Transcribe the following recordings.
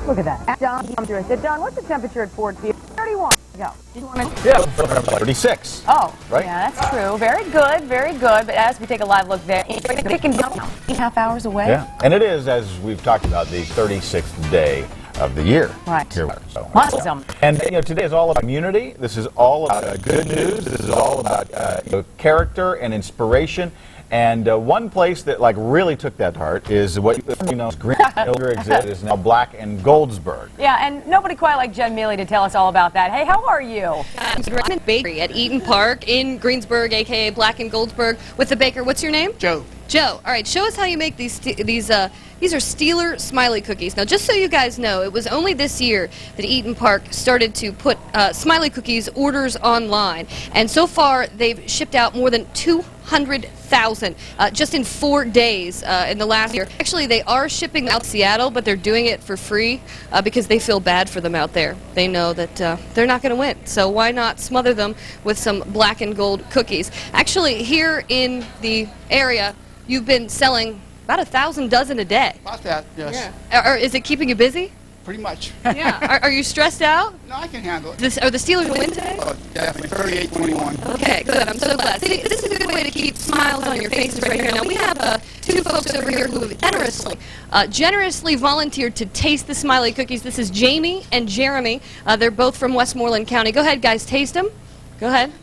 Look at that. Don, I said, Don, what's the temperature at Ford Field? 31. Go. Yeah, 36. Oh, right? Yeah, that's true. Very good, very good. But as we take a live look there, it's picking down 8.5 hours away. Yeah, and it is, as we've talked about, the 36th day of the year. Right. Here, so, Awesome. And today is all about community. This is all about good news. This is all about character and inspiration. And one place that really took that to heart is what you know as Green exit is now Black and Goldsburg. Yeah, and nobody quite like Jen Mealy to tell us all about that. Hey, how are you? I'm in Bakery at Eaton Park in Greensburg, a.k.a. Black and Goldsburg, with the baker. What's your name? Joe. Joe. All right, show us how you make these are Steeler Smiley cookies. Now, just so you guys know, it was only this year that Eaton Park started to put Smiley cookies orders online, and so far they've shipped out more than 200,000 just in 4 days in the last year. Actually, they are shipping out to Seattle, but they're doing it for free because they feel bad for them out there. They know that they're not going to win, so why not smother them with some black and gold cookies? Actually, here in the area, you've been selling about 1,000 dozen a day. About that, yes. Yeah. Or is it keeping you busy? Pretty much. Yeah. Are you stressed out? No, I can handle it. Are the Steelers going to win today? Oh, definitely. 38-21. Okay, good. I'm so glad. See, this is a good way to keep smiles on your faces right here. Now, we have two folks over here who have generously volunteered to taste the Smiley cookies. This is Jamie and Jeremy. They're both from Westmoreland County. Go ahead, guys. Taste them. Go ahead.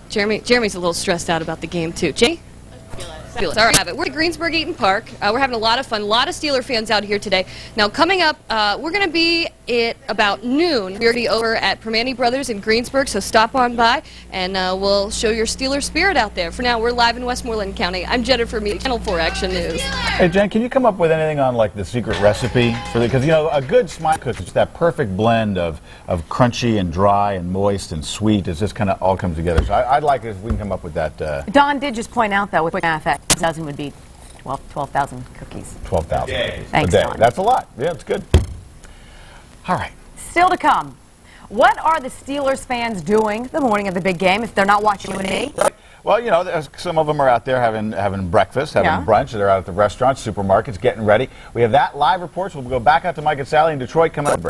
Jeremy's a little stressed out about the game, too. Jamie? All right, we're at Greensburg Eaton Park. We're having a lot of fun. A lot of Steeler fans out here today. Now, coming up, we're going to be at about noon. We're going to be over at Permane Brothers in Greensburg, so stop on by, and we'll show your Steeler spirit out there. For now, we're live in Westmoreland County. I'm Jennifer Meade, Channel 4 Action News. Hey, Jen, can you come up with anything on the secret recipe for because a good Smiley cookie is that perfect blend of crunchy and dry and moist and sweet. It just kind of all comes together. So I'd like it if we can come up with that. Don did just point out, though, with math, that a dozen would be 12,000 cookies. 12,000 Thanks, a day. Don. That's a lot. Yeah, it's good. All right. Still to come. What are the Steelers fans doing the morning of the big game if they're not watching you and me? Right. Well, some of them are out there having breakfast, having brunch. They're out at the restaurants, supermarkets, getting ready. We have that live reports. We'll go back out to Mike and Sally in Detroit coming up.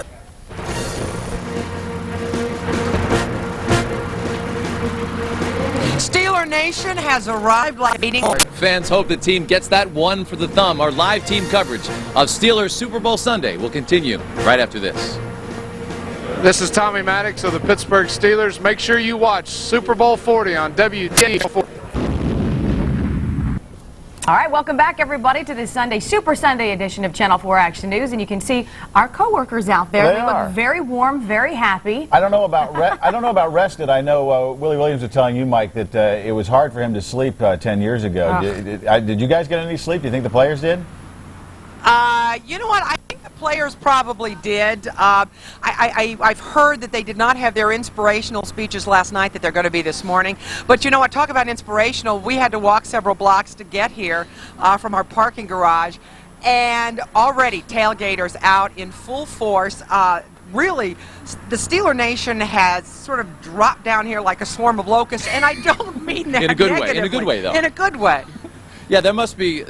Steeler Nation has arrived like meeting. Fans hope the team gets that one for the thumb. Our live team coverage of Steelers Super Bowl Sunday will continue right after this. This is Tommy Maddox of the Pittsburgh Steelers. Make sure you watch Super Bowl 40 on WTAE-TV. All right, welcome back, everybody, to this Super Sunday edition of Channel 4 Action News. And you can see our coworkers out there. They look very warm, very happy. I don't know about rested. I know Willie Williams was telling you, Mike, that it was hard for him to sleep 10 years ago. Did you guys get any sleep? Do you think the players did? You know what? I think the players probably did. I've heard that they did not have their inspirational speeches last night that they're going to be this morning. But you know what? Talk about inspirational. We had to walk several blocks to get here from our parking garage. And already tailgaters out in full force. Really, the Steeler Nation has sort of dropped down here like a swarm of locusts. And I don't mean that in a good way. In a good way, though. In a good way. Yeah, there must be,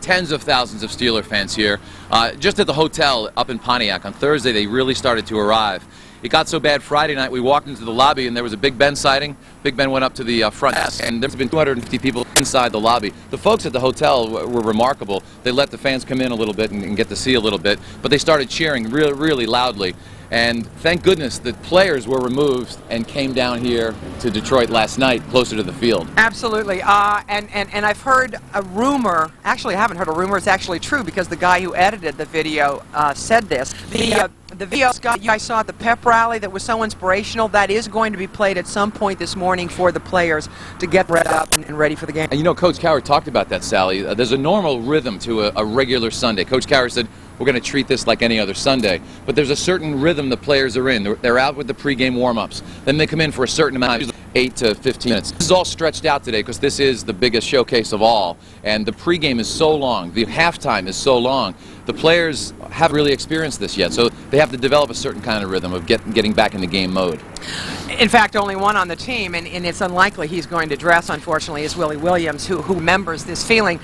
tens of thousands of Steeler fans here. Just at the hotel up in Pontiac on Thursday, they really started to arrive. It got so bad Friday night, we walked into the lobby and there was a Big Ben sighting. Big Ben went up to the front desk and there's been 250 people inside the lobby. The folks at the hotel were remarkable. They let the fans come in a little bit and get to see a little bit, but they started cheering really, really loudly. And thank goodness the players were removed and came down here to Detroit last night, closer to the field. Absolutely. And I've heard a rumor. Actually, I haven't heard a rumor. It's actually true because the guy who edited the video said this. The video, Scott, you guys saw at the pep rally that was so inspirational. That is going to be played at some point this morning for the players to get read up and ready for the game. And you know, Coach Cowher talked about that, Sally. There's a normal rhythm to a regular Sunday. Coach Cowher said, we're going to treat this like any other Sunday. But there's a certain rhythm the players are in. They're out with the pregame warm-ups. Then they come in for a certain amount, usually 8 to 15 minutes. This is all stretched out today because this is the biggest showcase of all. And the pregame is so long. The halftime is so long. the players haven't really experienced this yet, so they have to develop a certain kind of rhythm of getting back in the game mode. In fact, only one on the team, and it's unlikely he's going to dress, unfortunately, is Willie Williams, who remembers this feeling.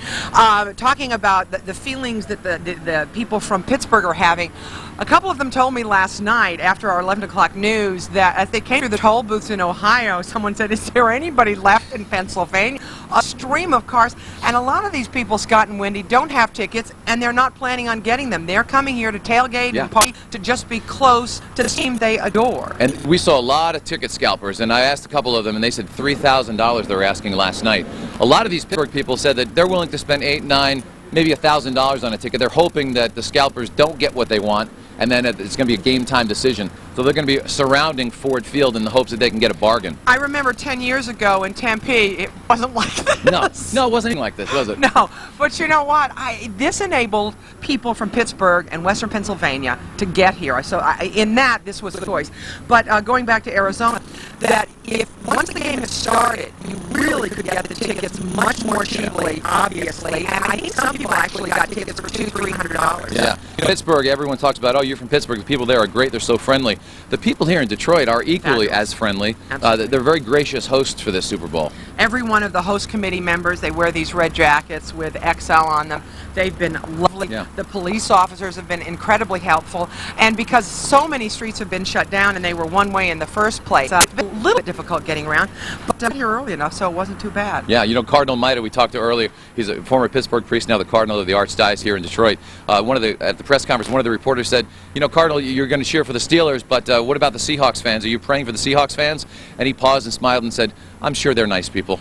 Talking about the feelings that the people from Pittsburgh are having, a couple of them told me last night after our 11 o'clock news that as they came through the toll booths in Ohio, someone said, is there anybody left in Pennsylvania? A stream of cars, and a lot of these people, Scott and Wendy, don't have tickets, and they're not planning on getting them. They're coming here to tailgate and party, to just be close to the team they adore. And we saw a lot of ticket scalpers, and I asked a couple of them, and they said $3,000 they were asking last night. A lot of these Pittsburgh people said that they're willing to spend $8, $9, maybe $1,000 on a ticket. They're hoping that the scalpers don't get what they want, and then it's going to be a game-time decision. So they're going to be surrounding Ford Field in the hopes that they can get a bargain. I remember 10 years ago in Tempe, it wasn't like this. No, it wasn't anything like this, was it? No, but you know what? This enabled people from Pittsburgh and Western Pennsylvania to get here. So in that, this was a choice. But going back to Arizona, that if once the game had started, you really could get the tickets much more cheaply, obviously. And I think some people actually got tickets for $200, $300. Yeah. In Pittsburgh, everyone talks about, oh, you're from Pittsburgh. The people there are great. They're so friendly. The people here in Detroit are equally as friendly. They're very gracious hosts for this Super Bowl. Every one of the host committee members, they wear these red jackets with XL on them. They've been lovely. Yeah. The police officers have been incredibly helpful. And because so many streets have been shut down and they were one way in the first place, it's been a little bit difficult getting around. But I'm here early enough, so it wasn't too bad. Yeah, you know, Cardinal Maida, we talked to earlier, he's a former Pittsburgh priest, now the Cardinal of the Archdiocese here in Detroit. At the press conference, one of the reporters said, you know, Cardinal, you're going to cheer for the Steelers, but what about the Seahawks fans? Are you praying for the Seahawks fans? And he paused and smiled and said, I'm sure they're nice people.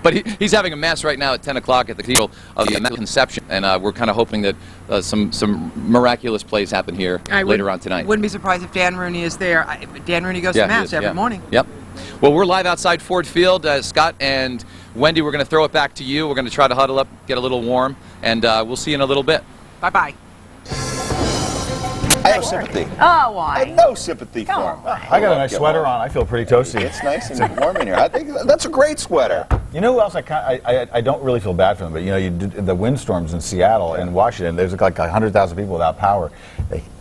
But he's having a mass right now at 10 o'clock at the Cathedral of the Immaculate Conception, and we're kind of hoping that some miraculous plays happen here later on tonight. Wouldn't be surprised if Dan Rooney is there. Dan Rooney goes to Mass every morning. Yep. Well, we're live outside Ford Field. Scott and Wendy, we're going to throw it back to you. We're going to try to huddle up, get a little warm, and we'll see you in a little bit. Bye-bye. I have sympathy. Oh, why? I have no sympathy for him. I got a nice sweater on. I feel pretty toasty. It's nice and warm in here. I think that's a great sweater. You know who else I don't really feel bad for them, but you know, the windstorms in Seattle and Washington, there's like 100,000 people without power.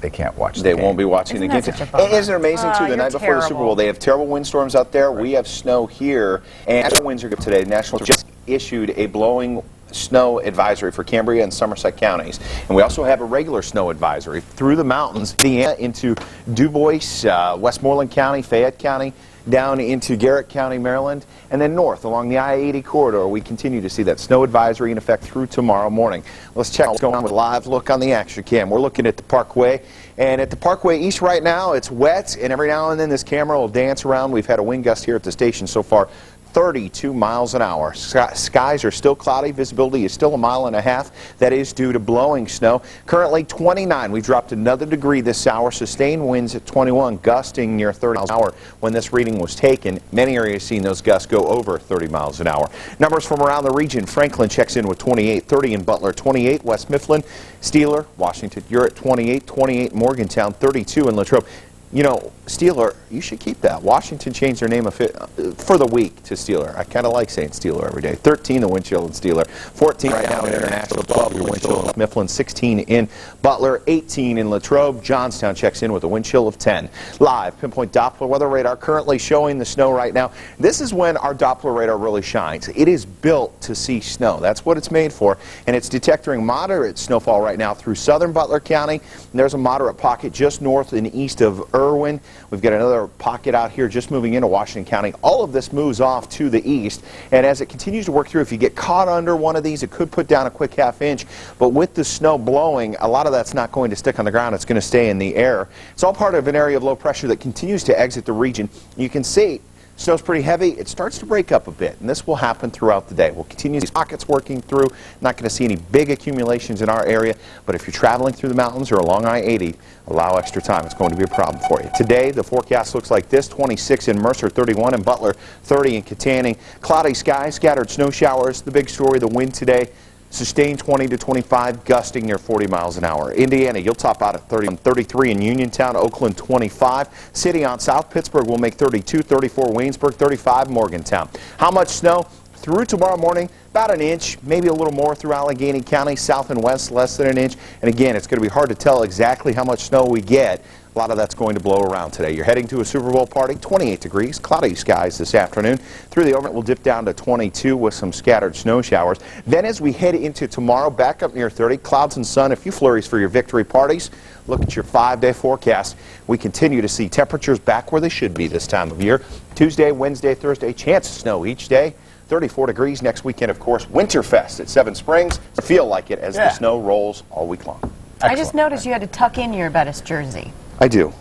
They can't watch the game. They won't be watching the game. Isn't it amazing, too, the night before the Super Bowl, they have terrible windstorms out there. We have snow here, and national winds are good today. National just issued a blowing snow advisory for Cambria and Somerset counties. And we also have a regular snow advisory through the mountains, into Du Bois, Westmoreland County, Fayette County, down into Garrett County, Maryland, and then north along the I-80 corridor. We continue to see that snow advisory in effect through tomorrow morning. Let's check what's going on with a live look on the action cam. We're looking at the Parkway, and at the Parkway East right now, it's wet, and every now and then this camera will dance around. We've had a wind gust here at the station so far, 32 miles an hour. Skies are still cloudy. Visibility is still 1.5 miles. That is due to blowing snow. Currently 29. We dropped another degree this hour. Sustained winds at 21, gusting near 30 miles an hour when this reading was taken. Many areas seen those gusts go over 30 miles an hour. Numbers from around the region. Franklin checks in with 28, 30 in Butler, 28 West Mifflin, Steeler, Washington, you're at 28, 28 Morgantown, 32 in Latrobe. You know, Steeler, you should keep that. Washington changed their name for the week to Steeler. I kind of like saying Steeler every day. 13 the wind chill in Steeler. 14 right now in International. 12 your wind chill in Mifflin. 16 in Butler. 18 in Latrobe. Johnstown checks in with a wind chill of 10. Live pinpoint Doppler weather radar currently showing the snow right now. This is when our Doppler radar really shines. It is built to see snow. That's what it's made for. And it's detecting moderate snowfall right now through southern Butler County. And there's a moderate pocket just north and east of Irwin. We've got another pocket out here just moving into Washington County. All of this moves off to the east, and as it continues to work through, if you get caught under one of these, it could put down a quick ½ inch, but with the snow blowing, a lot of that's not going to stick on the ground. It's going to stay in the air. It's all part of an area of low pressure that continues to exit the region. You can see snow's pretty heavy. It starts to break up a bit, and this will happen throughout the day. We'll continue these pockets working through. Not going to see any big accumulations in our area, but if you're traveling through the mountains or along I-80, allow extra time. It's going to be a problem for you. Today, the forecast looks like this: 26 in Mercer, 31 in Butler, 30 in Katanning. Cloudy skies, scattered snow showers. The big story, the wind today, sustained 20 to 25, gusting near 40 miles an hour. Indiana, you'll top out at 30 and 33 in Uniontown, Oakland 25. City on South Pittsburgh will make 32, 34 Waynesburg, 35 Morgantown. How much snow? through tomorrow morning, about an inch, maybe a little more through Allegheny County, south and west, less than an inch. And again, it's going to be hard to tell exactly how much snow we get. A lot of that's going to blow around today. You're heading to a Super Bowl party, 28 degrees, cloudy skies this afternoon. Through the overnight, we'll dip down to 22 with some scattered snow showers. Then as we head into tomorrow, back up near 30, clouds and sun, a few flurries for your victory parties. Look at your 5-day forecast. We continue to see temperatures back where they should be this time of year. Tuesday, Wednesday, Thursday, chance of snow each day. 34 degrees next weekend, of course. Winterfest at Seven Springs. Feel like it as the snow rolls all week long. I just noticed you had to tuck in your Bettis jersey. I do.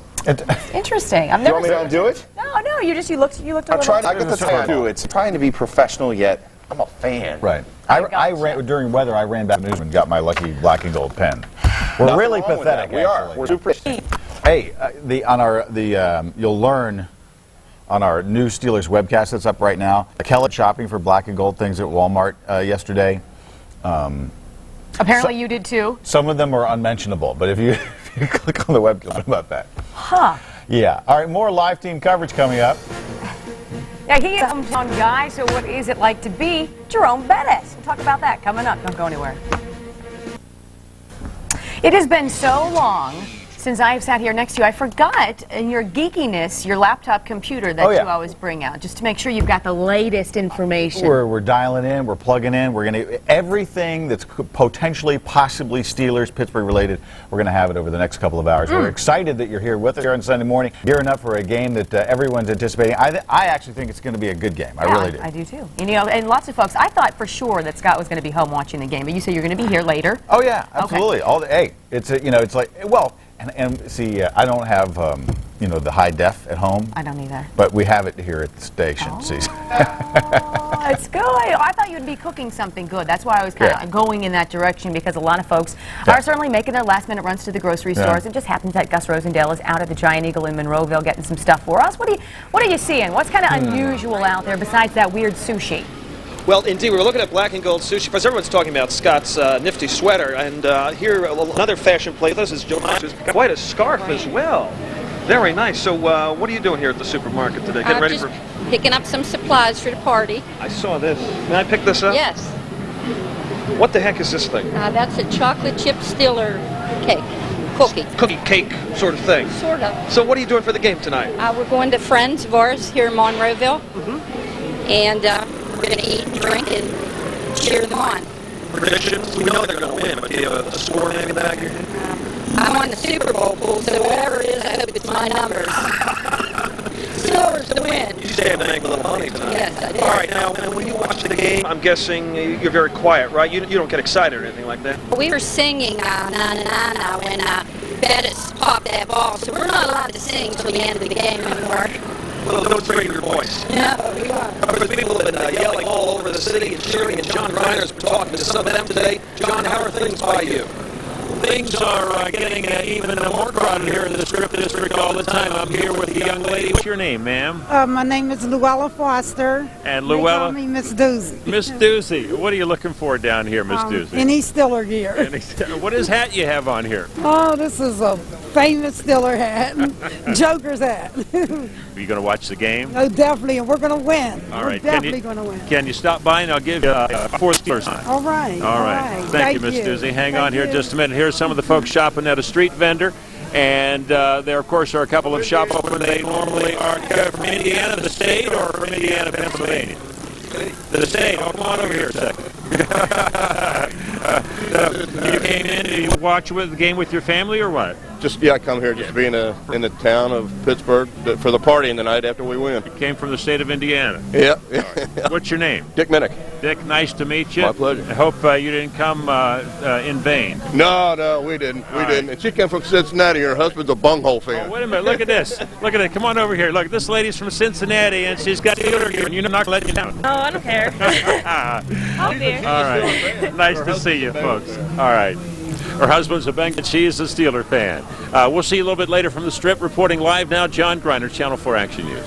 Interesting. I've You never want me to undo it? No, you looked a little. I got the time to do it. It's trying to be professional, yet I'm a fan. Right. I ran during weather. I ran back and got my lucky black and gold pen. We're Nothing really wrong with pathetic. that. We are. Actually. We're super. Hey, you'll learn on our new Steelers webcast that's up right now. Kelly shopping for black and gold things at Walmart yesterday. Apparently you did too. Some of them are unmentionable, but if you click on the webcast about that. Huh. Yeah. All right, more live team coverage coming up. Yeah, he is a hometown guy, so what is it like to be Jerome Bettis? We'll talk about that coming up. Don't go anywhere. It has been so long since I've sat here next to you. I forgot in your geekiness, your laptop computer that you always bring out, just to make sure you've got the latest information. We're dialing in, we're plugging in, we're going to, everything that's potentially, possibly Steelers, Pittsburgh related, we're going to have it over the next couple of hours. We're excited that you're here with us here on Sunday morning, gearing up for a game that everyone's anticipating. I actually think it's going to be a good game. I really do. I do too. You know, and lots of folks, I thought for sure that Scott was going to be home watching the game, but you said you're going to be here later. Oh yeah, absolutely. Okay. Hey, it's it's like, well, and see, I don't have the high def at home. I don't either. But we have it here at the station. Oh. See. It's good. I thought you'd be cooking something good. That's why I was kind of going in that direction, because a lot of folks are certainly making their last-minute runs to the grocery stores. It just happens that Gus Rosendale is out at the Giant Eagle in Monroeville getting some stuff for us. What are you seeing? What's kind of unusual out there besides that weird sushi? Well, indeed, we were looking at black and gold sushi. First, everyone's talking about Scott's nifty sweater, and here another fashion plate. This is Joanne's. Quite a scarf as well. Very nice. So, what are you doing here at the supermarket today? Getting ready just for picking up some supplies for the party. I saw this. May I pick this up? Yes. What the heck is this thing? That's a chocolate chip Steeler cake. Cookie cake sort of thing. Sort of. So, what are you doing for the game tonight? We're going to friends of ours here in Monroeville, and we're going to eat and drink and cheer them on. Predictions? We know they're going to win, but do you have a score in the back of your head? I'm on the Super Bowl pool, so whatever it is, I hope it's my numbers. Steelers to win. You stand to make a little money tonight. Yes, I do. All right, now, when you watch the game, I'm guessing you're very quiet, right? You don't get excited or anything like that? We were singing na-na-na-na when Bettis popped that ball, so we're not allowed to sing until the end of the game anymore. Well, don't trade your voice. No, we won't. Because people have been yelling all over the city and cheering, and John Griner's been talking to some of them today. John, how are things by you? Things are getting even more crowded here in the Strip District all the time. I'm here with a young lady. What's your name, ma'am? My name is Luella Foster. And They call Luella? me Miss Doozy. Miss Doozy. What are you looking for down here, Miss Doozy? Any Stiller gear. What is hat you have on here? Oh, this is a famous Stiller hat. Joker's hat. Are you going to watch the game? Oh, definitely, and we're going to win. All We're right. definitely going to win. Can you stop by and I'll give you a $4 All right. All right. Thank you, Miss Doozy. Hang on here just a minute. Here's some of the folks shopping at a street vendor. And there, of course, are a couple of shops where they normally are from Indiana, the state, or from Indiana, Pennsylvania. The state. Oh, come on over here a second. You came in, did you watch the game with your family or what? I come here just being in the town of Pittsburgh for the party in the night after we win. You came from the state of Indiana? Yeah. Right. What's your name? Dick Minnick. Dick, nice to meet you. My pleasure. I hope you didn't come in vain. No, we didn't. We didn't. And she came from Cincinnati. Her husband's a bunghole fan. Oh, wait a minute. Look at this. Look at it. Come on over here. Look, this lady's from Cincinnati, and she's got Steeler gear, and you're not going to let you down. Oh, I don't care. I'll be here. All right. Nice to see you, folks. All right. Her husband's a Bengals. She is a Steeler fan. We'll see you a little bit later from the Strip. Reporting live now, John Griner, Channel 4 Action News.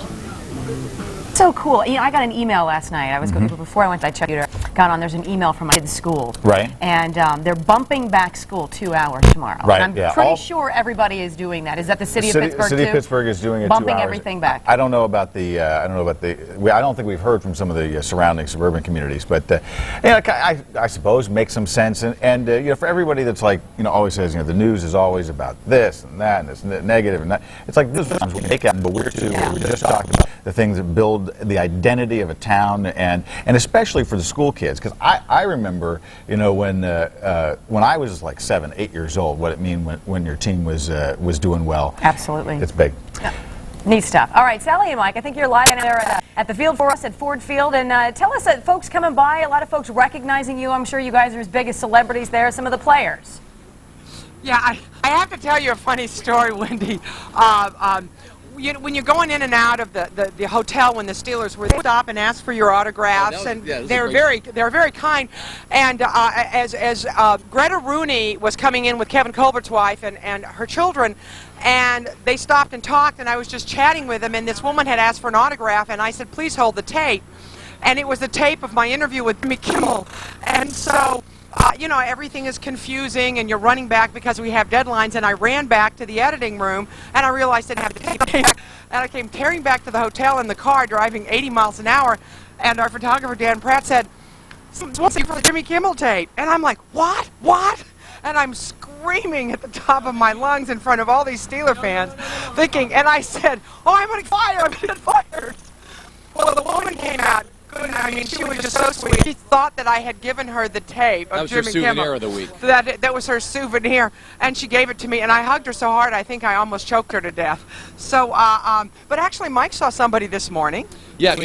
So cool. You know, I got an email last night. I was before I went, I checked it. got on, there's an email from my kid's school. Right. And they're bumping back school 2 hours tomorrow. Right, And I'm pretty sure everybody is doing that. Is that the city of Pittsburgh City too? of Pittsburgh is doing it 2 hours. Bumping everything back. I don't know about the. I don't think we've heard from some of the surrounding suburban communities, but I suppose makes some sense. And for everybody that's like always says the news is always about this and that and it's negative and that. It's like this times we make out, but we're too. We just talked about the things that build the identity of a town and especially for the school kids, because I remember when I was like 7, 8 years old, what it mean when your team was doing well. Absolutely. It's big. Yeah. Neat stuff. All right, Sally and Mike, I think you're live there at the field for us at Ford Field. And tell us, folks coming by, a lot of folks recognizing you. I'm sure you guys are as big as celebrities there, some of the players. Yeah, I have to tell you a funny story, Wendy. When you're going in and out of the hotel when the Steelers were, they stop and ask for your autographs, and they were very kind. And as Greta Rooney was coming in with Kevin Colbert's wife and her children, and they stopped and talked, and I was just chatting with them, and this woman had asked for an autograph, and I said, please hold the tape. And it was the tape of my interview with Jimmy Kimmel. And so everything is confusing, and you're running back because we have deadlines, and I ran back to the editing room, and I realized I didn't have the tape. And I came tearing back to the hotel in the car, driving 80 miles an hour, and our photographer, Dan Pratt, said, "What's for the Jimmy Kimmel tape?" And I'm like, what? And I'm screaming at the top of my lungs in front of all these Steeler fans, thinking, and I said, "Oh, I'm going to get fired." Well, the woman came out. I mean, she was just so sweet. She thought that I had given her the tape of Jimmy Kimmel. That was her souvenir of the week. That was her souvenir, and she gave it to me, and I hugged her so hard I think I almost choked her to death. So, but actually, Mike saw somebody this morning. Yeah,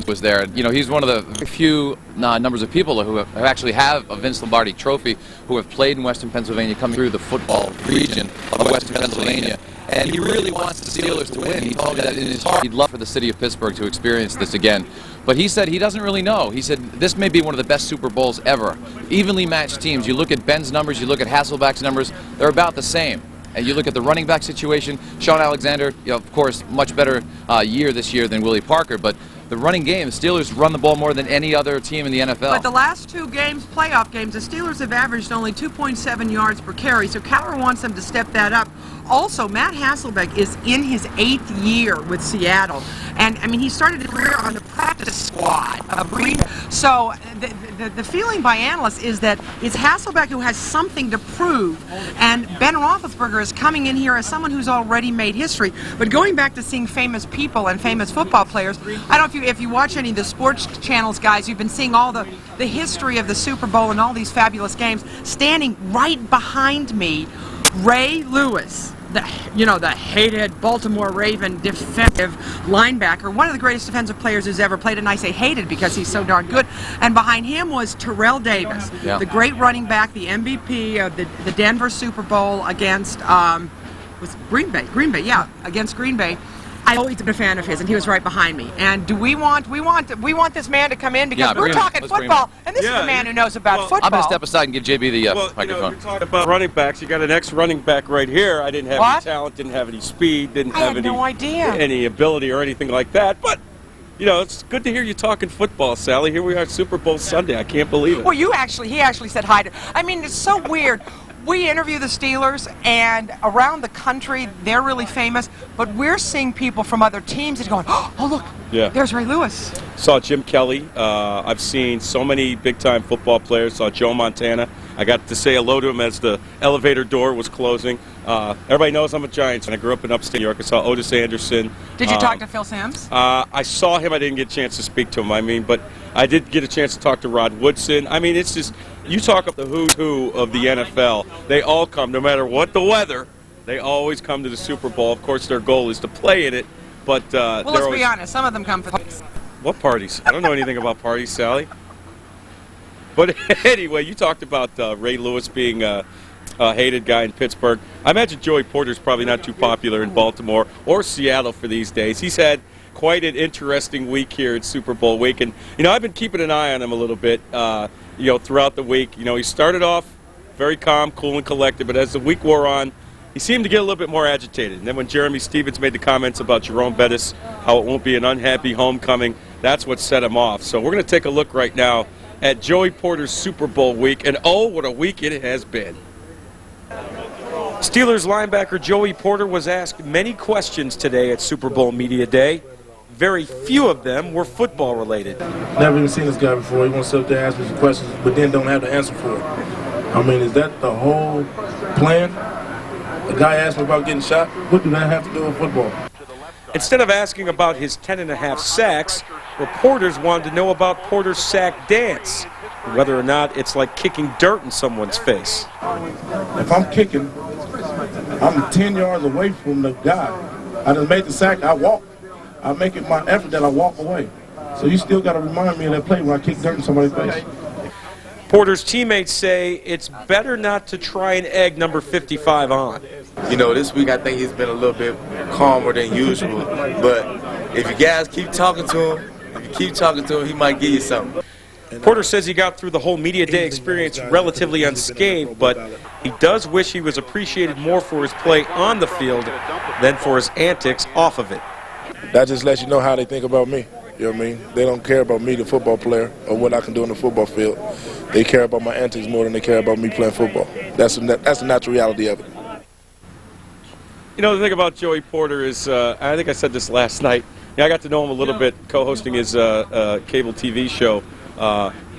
was there. He's one of the few numbers of people who actually have a Vince Lombardi trophy, who have played in Western Pennsylvania, coming through the football region of Western Pennsylvania. And he really wants the Steelers to win. He told me that in his heart he'd love for the city of Pittsburgh to experience this again. But he said he doesn't really know. He said this may be one of the best Super Bowls ever. Evenly matched teams. You look at Ben's numbers, you look at Hasselbeck's numbers, they're about the same. And you look at the running back situation, Sean Alexander, of course, much better year this year than Willie Parker, but the running game, the Steelers run the ball more than any other team in the NFL. But the last 2 games, playoff games, the Steelers have averaged only 2.7 yards per carry, so Cowher wants them to step that up. Also, Matt Hasselbeck is in his 8th year with Seattle, and I mean he started his career on the practice squad of Green. So the feeling by analysts is that it's Hasselbeck who has something to prove, and Ben Roethlisberger is coming in here as someone who's already made history. But going back to seeing famous people and famous football players, I don't know if you watch any of the sports channels, guys, you've been seeing all the history of the Super Bowl and all these fabulous games. Standing right behind me, Ray Lewis, the hated Baltimore Raven defensive linebacker, one of the greatest defensive players who's ever played, and I say hated because he's so darn good. And behind him was Terrell Davis, the great running back, the MVP of the Denver Super Bowl against was Green Bay, against Green Bay. I've always been a fan of his, and he was right behind me. And do we want this man to come in because we're talking football, and this is the man who knows about football. I'm going to step aside and give JB the microphone. You're talking about running backs. You got an ex-running back right here. I didn't have any talent, didn't have any speed, didn't have any ability or anything like that. But it's good to hear you talking football, Sally. Here we are, Super Bowl Sunday. I can't believe it. Well, he actually said hi to. I mean, it's so weird. We interview the Steelers, and around the country, they're really famous, but we're seeing people from other teams that are going, oh, look, there's Ray Lewis. Saw Jim Kelly. I've seen so many big-time football players. Saw Joe Montana. I got to say hello to him as the elevator door was closing. Everybody knows I'm a Giants fan. I grew up in upstate New York. I saw Otis Anderson. Did you talk to Phil Simms? I saw him. I didn't get a chance to speak to him. But I did get a chance to talk to Rod Woodson. I mean, it's just, you talk up the who's who of the NFL. They all come, no matter what the weather, they always come to the Super Bowl. Of course, their goal is to play in it. But well, let's be honest. Some of them come for parties. What parties? I don't know anything about parties, Sally. But anyway, you talked about Ray Lewis being a hated guy in Pittsburgh. I imagine Joey Porter's probably not too popular in Baltimore or Seattle for these days. He's had quite an interesting week here at Super Bowl week, and I've been keeping an eye on him a little bit, throughout the week. He started off very calm, cool, and collected, but as the week wore on, he seemed to get a little bit more agitated. And then when Jeremy Stevens made the comments about Jerome Bettis, how it won't be an unhappy homecoming, that's what set him off. So we're going to take a look right now at Joey Porter's Super Bowl week, and oh, what a week it has been. Steelers linebacker Joey Porter was asked many questions today at Super Bowl Media Day. Very few of them were football related. Never even seen this guy before. He wants to sit up there and ask me some questions, but then don't have the answer for it. I mean, is that the whole plan? A guy asked me about getting shot. What do that have to do with football? Instead of asking about his 10.5 sacks, reporters wanted to know about Porter's sack dance, whether or not it's like kicking dirt in someone's face. If I'm kicking, I'm 10 yards away from the guy. I just made the sack, I walk. I make it my effort that I walk away. So you still got to remind me of that play when I kick dirt in somebody's face. Porter's teammates say it's better not to try and egg number 55 on. You know, this week I think he's been a little bit calmer than usual. But if you guys keep talking to him, he might give you something. Porter says he got through the whole media day experience relatively unscathed, but he does wish he was appreciated more for his play on the field than for his antics off of it. That just lets you know how they think about me. You know what I mean? They don't care about me, the football player, or what I can do on the football field. They care about my antics more than they care about me playing football. That's the natural reality of it. You know, the thing about Joey Porter is, I think I said this last night, I got to know him a little bit co-hosting his cable TV show,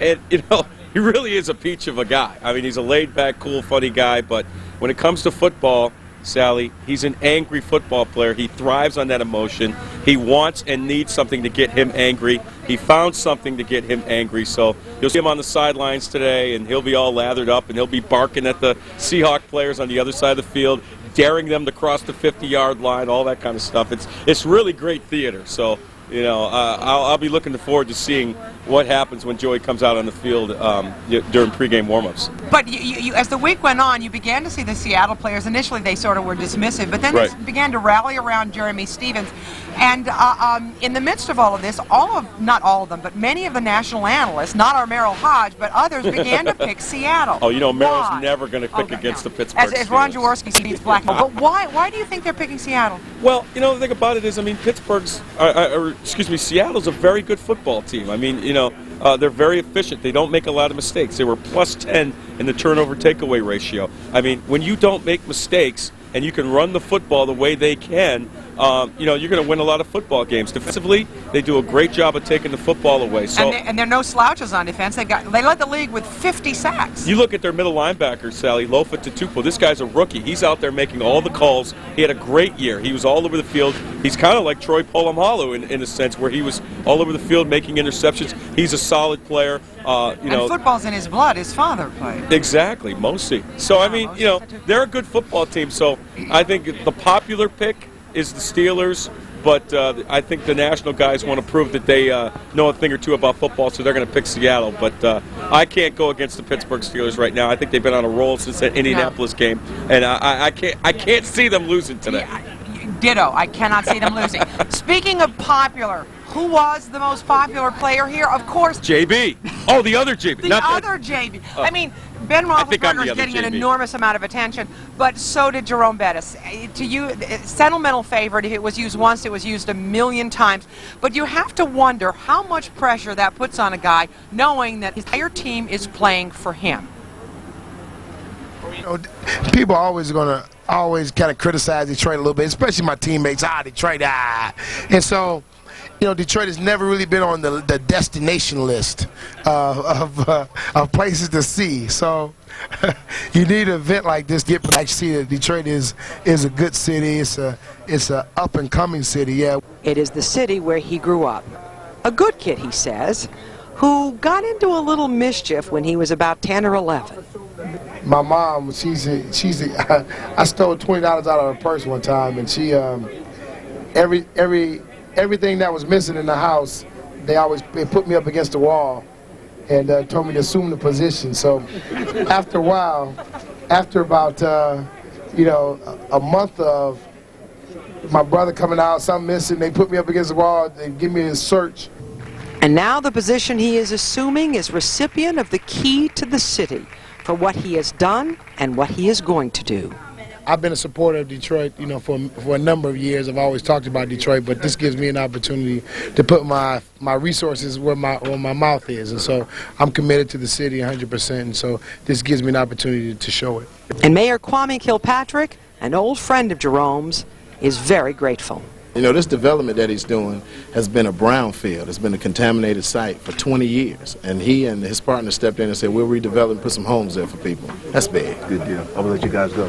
and, you know, he really is a peach of a guy. I mean, he's a laid-back, cool, funny guy, but when it comes to football, Sally, he's an angry football player. He thrives on that emotion. He wants and needs something to get him angry. He found something to get him angry. So you'll see him on the sidelines today, and he'll be all lathered up, and he'll be barking at the Seahawk players on the other side of the field, daring them to cross the 50-yard line, all that kind of stuff. It's really great theater. So, you know, I'll be looking forward to seeing what happens when Joey comes out on the field during pregame warmups. But as the week went on, you began to see the Seattle players. Initially, they sort of were dismissive, but then they began to rally around Jeremy Stevens. And in the midst of all of this, not all of them, but many of the national analysts, not our Merrill Hodge, but others began to pick Seattle. Oh, you know, Merrill's never going to pick against the Pittsburgh Steelers. As Ron Jaworski sees black. But why do you think they're picking Seattle? Well, you know, the thing about it is, I mean, Seattle's a very good football team. I mean, you know, they're very efficient. They don't make a lot of mistakes. They were plus 10 in the turnover takeaway ratio. I mean, when you don't make mistakes and you can run the football the way they can, you know, you're going to win a lot of football games. Defensively, they do a great job of taking the football away. So, and they're no slouches on defense. They led the league with 50 sacks. You look at their middle linebacker, Sally, Lofa Tatupu. This guy's a rookie. He's out there making all the calls. He had a great year. He was all over the field. He's kind of like Troy Polamalu in a sense, where he was all over the field making interceptions. He's a solid player. You know, football's in his blood. His father played. Exactly, Mosi. So, I mean, you know, they're a good football team. So I think the popular pick is the Steelers, but I think the national guys want to prove that they know a thing or two about football, so they're going to pick Seattle. But I can't go against the Pittsburgh Steelers right now. I think they've been on a roll since that Indianapolis game, and I can't see them losing today. Yeah, ditto. I cannot see them losing. Speaking of popular, who was the most popular player here? Of course, JB. Oh, the other JB. The other JB. I mean, Ben Roethlisberger is getting an enormous amount of attention, but so did Jerome Bettis. To you, sentimental favorite. If it was used once, it was used a million times. But you have to wonder how much pressure that puts on a guy, knowing that his entire team is playing for him. You know, people are always going to kind of criticize Detroit a little bit, especially my teammates. Detroit, and so. You know, Detroit has never really been on the destination list of places to see. So you need an event like this to get back to see that Detroit is a good city. It's a up and coming city. Yeah. It is the city where he grew up. A good kid, he says, who got into a little mischief when he was about 10 or 11. My mom, I stole $20 out of her purse one time, and she everything that was missing in the house, they put me up against the wall and told me to assume the position. So after a while, after about a month of my brother coming out, something missing, they put me up against the wall, they give me a search. And now the position he is assuming is recipient of the key to the city for what he has done and what he is going to do. I've been a supporter of Detroit, you know, for a number of years. I've always talked about Detroit, but this gives me an opportunity to put my resources where my mouth is, and so I'm committed to the city 100%. And so this gives me an opportunity to show it. And Mayor Kwame Kilpatrick, an old friend of Jerome's, is very grateful. You know, this development that he's doing has been a brownfield. It's been a contaminated site for 20 years. And he and his partner stepped in and said, we'll redevelop and put some homes there for people. That's big. Good deal. I will let you guys go.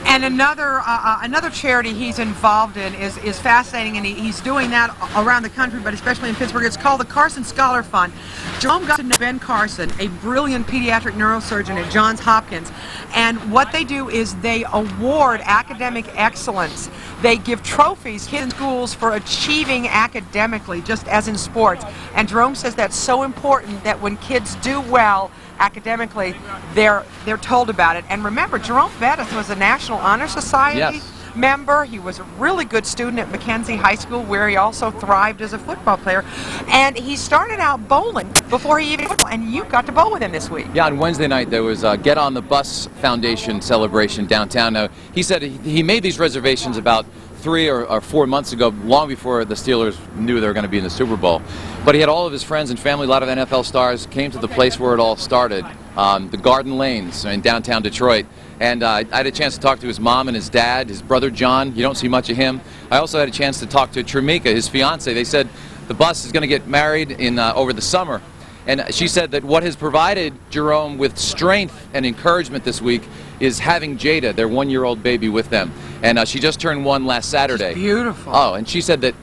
And another charity he's involved in is fascinating, and he's doing that around the country, but especially in Pittsburgh. It's called the Carson Scholar Fund. Jerome got to know Ben Carson, a brilliant pediatric neurosurgeon at Johns Hopkins, and what they do is they award academic excellence. They give trophies to kids in schools for achieving academically, just as in sports. And Jerome says that's so important that when kids do well academically, they're told about it. And remember, Jerome Bettis was a National Honor Society member. He was a really good student at Mackenzie High School, where he also thrived as a football player. And he started out bowling before he even football, and you got to bowl with him this week. Yeah, on Wednesday night there was a Get on the Bus Foundation celebration downtown. Now, he said he made these reservations about 3 or 4 months ago, long before the Steelers knew they were going to be in the Super Bowl. But he had all of his friends and family, a lot of NFL stars, came to the place where it all started, the Garden Lanes in downtown Detroit. And I had a chance to talk to his mom and his dad, his brother John. You don't see much of him. I also had a chance to talk to Tramika, his fiance. They said the bus is going to get married in over the summer. And she said that what has provided Jerome with strength and encouragement this week is having Jada, their 1-year-old baby, with them. And she just turned 1 last Saturday. She's beautiful. Oh, and she said that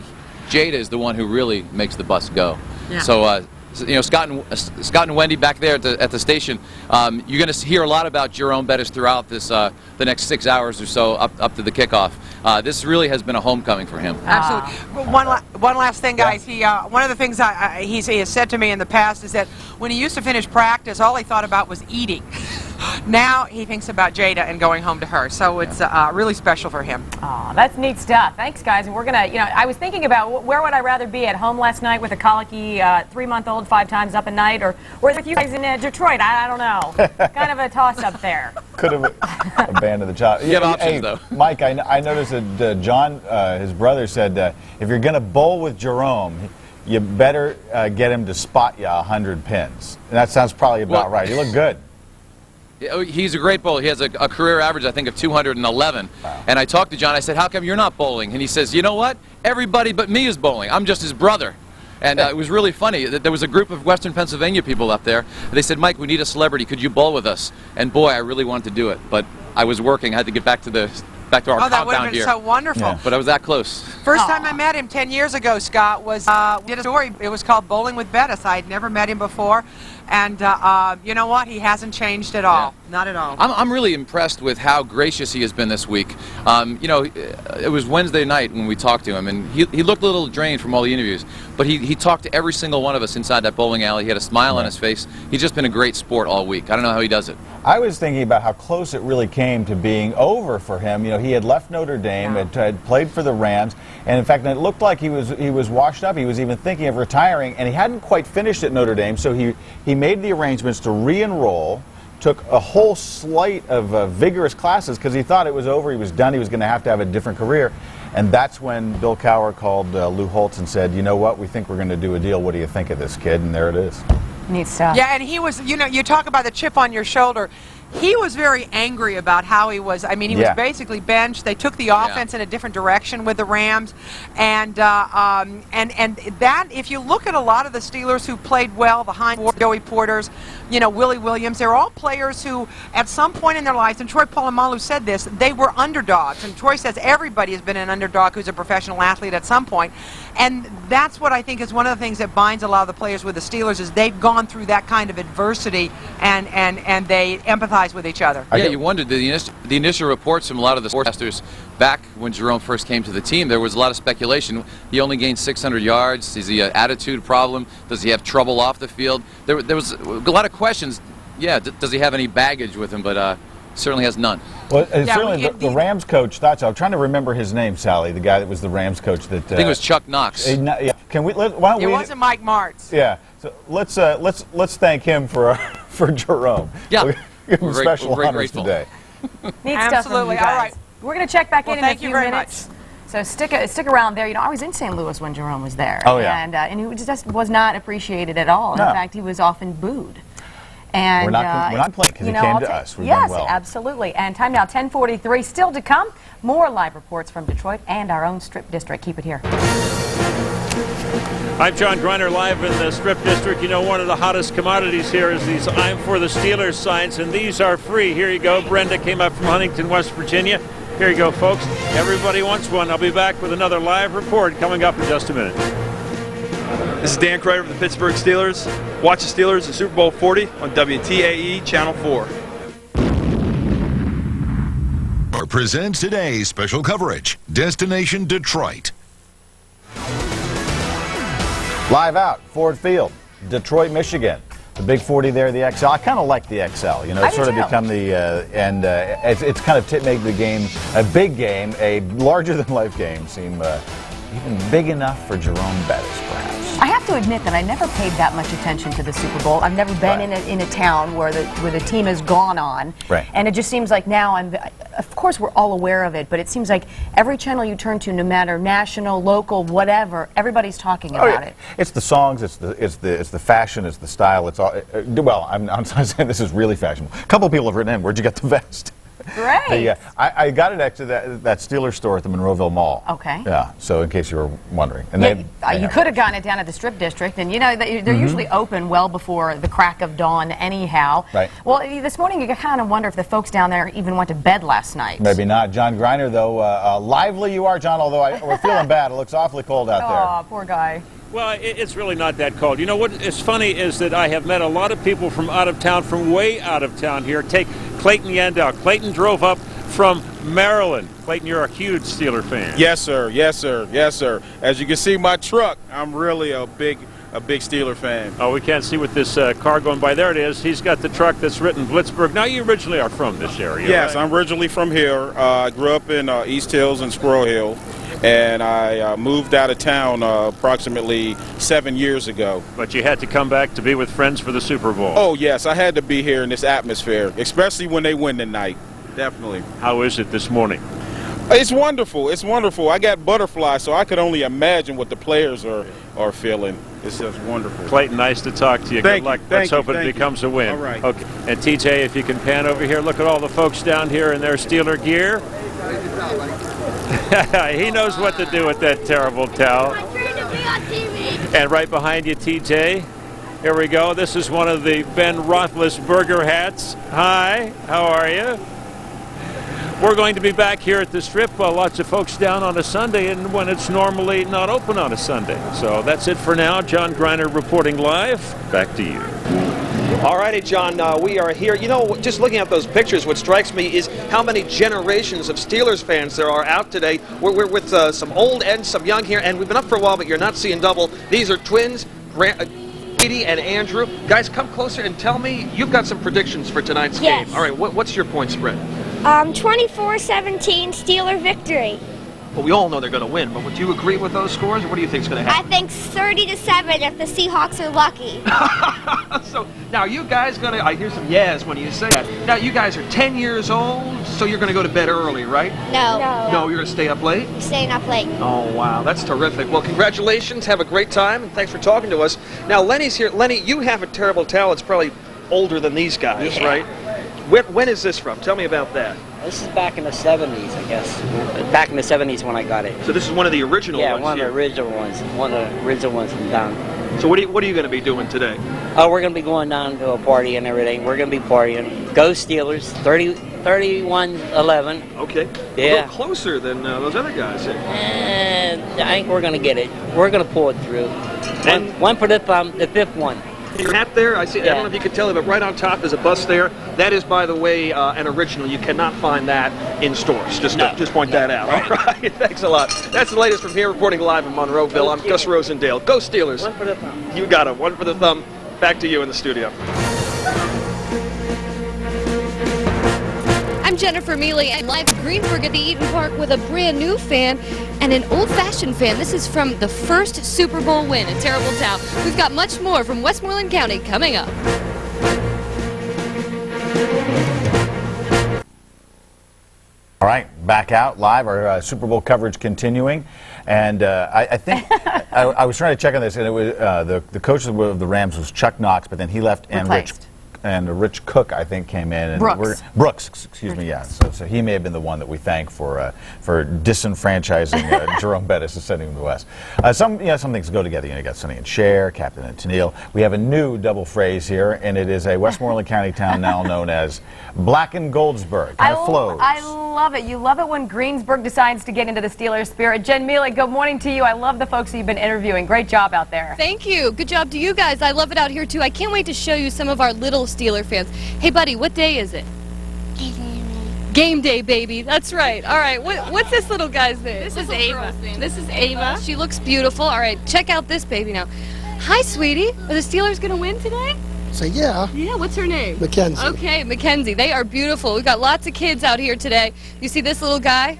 Jada is the one who really makes the bus go. Yeah. So, you know, Scott and Wendy back there at the station, you're going to hear a lot about Jerome Bettis throughout this the next 6 hours or so up to the kickoff. This really has been a homecoming for him. Absolutely. One last thing, guys. One of the things he has said to me in the past is that when he used to finish practice, all he thought about was eating. Now he thinks about Jada and going home to her, so it's really special for him. Oh, that's neat stuff. Thanks, guys. And we're gonna, you know, I was thinking about where would I rather be, at home last night with a colicky 3-month-old 5 times up a night, or with you guys in Detroit. I don't know. Kind of a toss-up there. Could have abandoned the child. You have options, though. Mike, I noticed that John, his brother, said if you're going to bowl with Jerome, you better get him to spot you 100 pins. And that sounds probably about right. He looked good. He's a great bowler. He has a career average, I think, of 211. Wow. And I talked to John. I said, how come you're not bowling? And he says, you know what? Everybody but me is bowling. I'm just his brother. And it was really funny. There was a group of Western Pennsylvania people up there. They said, Mike, we need a celebrity. Could you bowl with us? And boy, I really wanted to do it. But I was working. I had to get back to our compound that would have been here. so wonderful. Yeah. But I was that close. First time I met him 10 years ago, Scott, was did a story. It was called Bowling with Bettis. I had never met him before. And you know what? He hasn't changed at all. Yeah. Not at all. I'm really impressed with how gracious he has been this week. You know, it was Wednesday night when we talked to him, and he looked a little drained from all the interviews. But he talked to every single one of us inside that bowling alley. He had a smile on his face. He's just been a great sport all week. I don't know how he does it. I was thinking about how close it really came to being over for him. You know, he had left Notre Dame, had played for the Rams, and in fact, it looked like he was washed up. He was even thinking of retiring, and he hadn't quite finished at Notre Dame, so he made the arrangements to re-enroll, took a whole slate of vigorous classes because he thought it was over, he was done, he was going to have a different career. And that's when Bill Cowher called Lou Holtz and said, you know what, we think we're going to do a deal. What do you think of this kid? And there it is. Neat stuff. Yeah, and he was, you know, you talk about the chip on your shoulder. He was very angry about how he was. I mean, he was basically benched. They took the offense in a different direction with the Rams, and that, if you look at a lot of the Steelers who played well behind Joey Porters, you know, Willie Williams, they're all players who, at some point in their lives, and Troy Polamalu said this, they were underdogs. And Troy says everybody has been an underdog who's a professional athlete at some point. And that's what I think is one of the things that binds a lot of the players with the Steelers, is they've gone through that kind of adversity, and they empathize with each other. Yeah, you wondered, the initial reports from a lot of the sportscasters back when Jerome first came to the team, there was a lot of speculation. He only gained 600 yards. Is he an attitude problem? Does he have trouble off the field? There was a lot of questions. Yeah, does he have any baggage with him? But certainly has none. Well, certainly the Rams coach thought so. I'm trying to remember his name, Sally, the guy that was the Rams coach. That I think it was Chuck Knox. Can we? It wasn't Mike Martz. Yeah. So let's thank him for Jerome. Yeah. We'll give him special honors grateful today. Neat stuff from you Absolutely. guys. All right. We're going to check back Well, in a thank you few very minutes. So stick around there. You know, I was in St. Louis when Jerome was there. Oh, yeah. And he just was not appreciated at all. No. In fact, he was often booed. And we're not playing because he came to us. We're yes, doing well. absolutely. And time now, 10:43. Still to come, more live reports from Detroit and our own Strip District. Keep it here. I'm John Greiner, live in the Strip District. You know, one of the hottest commodities here is these "I'm for the Steelers" signs, and these are free. Here you go. Brenda came up from Huntington, West Virginia. Here you go, folks. Everybody wants one. I'll be back with another live report coming up in just a minute. This is Dan Kreider from the Pittsburgh Steelers. Watch the Steelers in Super Bowl 40 on WTAE Channel 4. Presents today's special coverage, Destination Detroit. Live out, Ford Field, Detroit, Michigan. The Big 40 there, the XL. I kind of like the XL. You know, it's sort of become the, it's kind of made the game, a big game, a larger-than-life game, seem even big enough for Jerome Bettis, perhaps. I have to admit that I never paid that much attention to the Super Bowl. I've never been in a town where the team has gone on. Right. And it just seems like now of course we're all aware of it, but it seems like every channel you turn to, no matter national, local, whatever, everybo's talking about it. It's the songs, it's the fashion, it's the style. It's all. Well, I'm not saying this is really fashionable. A couple of people have written in, "Where'd you get the vest?" Great. I got it actually that Steelers store at the Monroeville Mall. Okay. Yeah. So in case you were wondering, and you could have gotten it down at the Strip District, and you know they're usually open well before the crack of dawn, anyhow. Right. Well, this morning you kind of wonder if the folks down there even went to bed last night. Maybe not. John Greiner, though, lively you are, John. Although we're feeling bad, it looks awfully cold out there. Oh, poor guy. Well, it's really not that cold. You know what is funny is that I have met a lot of people from out of town, from way out of town here. Take Clayton Yandel. Clayton drove up from Maryland. Clayton, you're a huge Steeler fan. Yes, sir. Yes, sir. Yes, sir. As you can see, my truck, I'm really a big Steeler fan. Oh, we can't see with this car going by. There it is. He's got the truck that's written Blitzburg. Now, you originally are from this area, Yes, right? I'm originally from here. I grew up in East Hills and Squirrel Hill, and I moved out of town approximately 7 years ago. But you had to come back to be with friends for the Super Bowl. Oh, yes, I had to be here in this atmosphere, especially when they win tonight. Definitely. How is it this morning? It's wonderful. It's wonderful. I got butterflies, so I could only imagine what the players are feeling. It's just wonderful. Clayton, nice to talk to you. Good luck. Let's hope it thank becomes a win. All right. Okay. And TJ, if you can pan over here, look at all the folks down here in their Steeler gear. He knows what to do with that terrible towel. And right behind you, TJ. Here we go. This is one of the Ben Roethlisberger hats. Hi, how are you? We're going to be back here at the Strip. Lots of folks down on a Sunday, and when it's normally not open on a Sunday. So that's it for now. John Greiner reporting live. Back to you. All righty, John, we are here. You know, just looking at those pictures, what strikes me is how many generations of Steelers fans there are out today. We're with some old and some young here, and we've been up for a while, but you're not seeing double. These are twins, Katie and Andrew. Guys, come closer and tell me, you've got some predictions for tonight's game. All right, what's your point spread? 24-17 Steeler victory. Well, we all know they're going to win, but would you agree with those scores, or what do you think is going to I happen? think 30-7 if the Seahawks are lucky. So now you guys going to, I hear some yes when you say that. Now you guys are 10 years old, so you're going to go to bed early, right? No. No, you're going to stay up late? Staying up late. Oh, wow, that's terrific. Well, congratulations. Have a great time, and thanks for talking to us. Now, Lenny's here. Lenny, you have a terrible towel. It's probably older than these guys, right? When is this from? Tell me about that. This is back in the 70s, I guess. Back in the 70s when I got it. So this is one of the original ones? Yeah, one of the original ones. One of the original ones from down. So what are you going to be doing today? Oh, we're going to be going down to a party and everything. We're going to be partying. Go Steelers, 31-11. Okay. Yeah. A little closer than those other guys. And I think we're going to get it. We're going to pull it through. One for the fifth one. Your hat there, I see. I don't know if you can tell it, but right on top is a bust there. That is, by the way, an original. You cannot find that in stores. Just point that out. All right. Thanks a lot. That's the latest from here, reporting live in Monroeville. I'm Gus Rosendale. Go Steelers. One for the thumb. You got it. One for the thumb. Back to you in the studio. I'm Jennifer Mealy, and live at Greenberg at the Eaton Park with a brand new fan and an old-fashioned fan. This is from the first Super Bowl win in Terrible Town. We've got much more from Westmoreland County coming up. back out live, our Super Bowl coverage continuing. And I think I was trying to check on this, and it was the coach of the Rams was Chuck Knox, but then he left, and Rich Cook, I think, came in. And Brooks, excuse me, yeah. So he may have been the one that we thank for disenfranchising Jerome Bettis and sending him to the West. Some things go together. You got Sonny and Cher, Captain and Tennille. We have a new double phrase here, and it is a Westmoreland County town now known as Black and Goldsburg. Kind of flows. I love it. You love it when Greensburg decides to get into the Steelers spirit. Jen Mealy, good morning to you. I love the folks that you've been interviewing. Great job out there. Thank you. Good job to you guys. I love it out here, too. I can't wait to show you some of our little Steeler fans. Hey, buddy, what day is it? Game day, baby. That's right. All right. What's this little guy's name? This is Ava. This is Ava. She looks beautiful. All right. Check out this baby now. Hi, sweetie. Are the Steelers going to win today? Say yeah. Yeah, what's her name? Mackenzie. Okay, Mackenzie. They are beautiful. We've got lots of kids out here today. You see this little guy?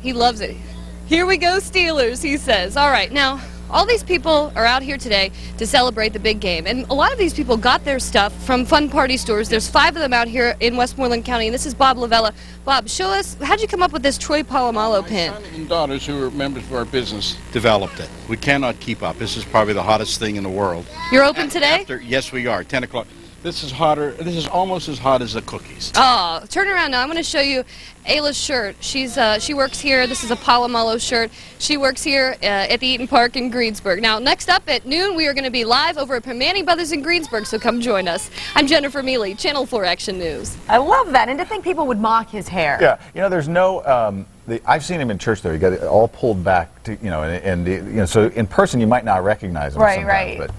He loves it. Here we go, Steelers, he says. All right, now, all these people are out here today to celebrate the big game. And a lot of these people got their stuff from Fun Party stores. There's 5 of them out here in Westmoreland County. And this is Bob Lavella. Bob, show us, how'd you come up with this Troy Polamalu pin? My son and daughters, who are members of our business, developed it. We cannot keep up. This is probably the hottest thing in the world. You're open today? Yes, we are. 10 o'clock. This is hotter. This is almost as hot as the cookies. Oh, turn around now. I'm going to show you Ayla's shirt. She works here. This is a Polamalu shirt. She works here at the Eaton Park in Greensburg. Now, next up at noon, we are going to be live over at Primanti Brothers in Greensburg, so come join us. I'm Jennifer Mealy, Channel 4 Action News. I love that, and to think people would mock his hair. Yeah, there's no. I've seen him in church though. He got it all pulled back to so in person you might not recognize him. Right. But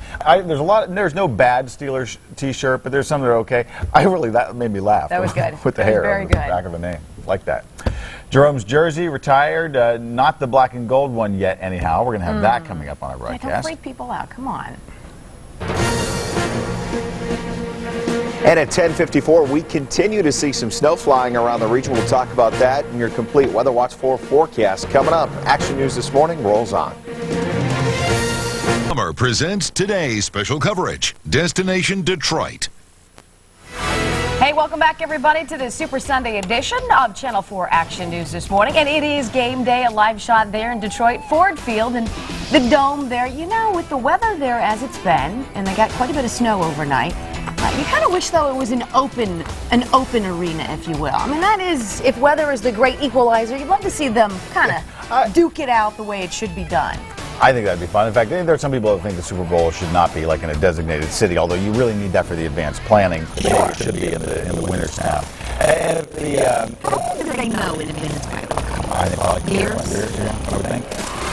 there's no bad Steelers T-shirt, but there's some that are okay. That made me laugh. That was good. With the hair on the back of the name, like that. Jerome's jersey retired, not the black and gold one yet. Anyhow, we're gonna have that coming up on our broadcast. Don't freak people out. Come on. And at 10:54, we continue to see some snow flying around the region. We'll talk about that in your complete Weather Watch 4 forecast. Coming up, Action News This Morning rolls on. Summer presents today's special coverage, Destination Detroit. Hey, welcome back, everybody, to the Super Sunday edition of Channel 4 Action News This Morning. And it is game day, a live shot there in Detroit, Ford Field, and the Dome there. You know, with the weather there as it's been, and they got quite a bit of snow overnight, you kind of wish, though, it was an open arena, if you will. I mean, that is, if weather is the great equalizer, you'd love to see them kind of duke it out the way it should be done. I think that'd be fun. In fact, there are some people that think the Super Bowl should not be like in a designated city, although you really need that for the advanced planning. It should be in the winter's town. And How long do they know in advance? I think probably years, I would think.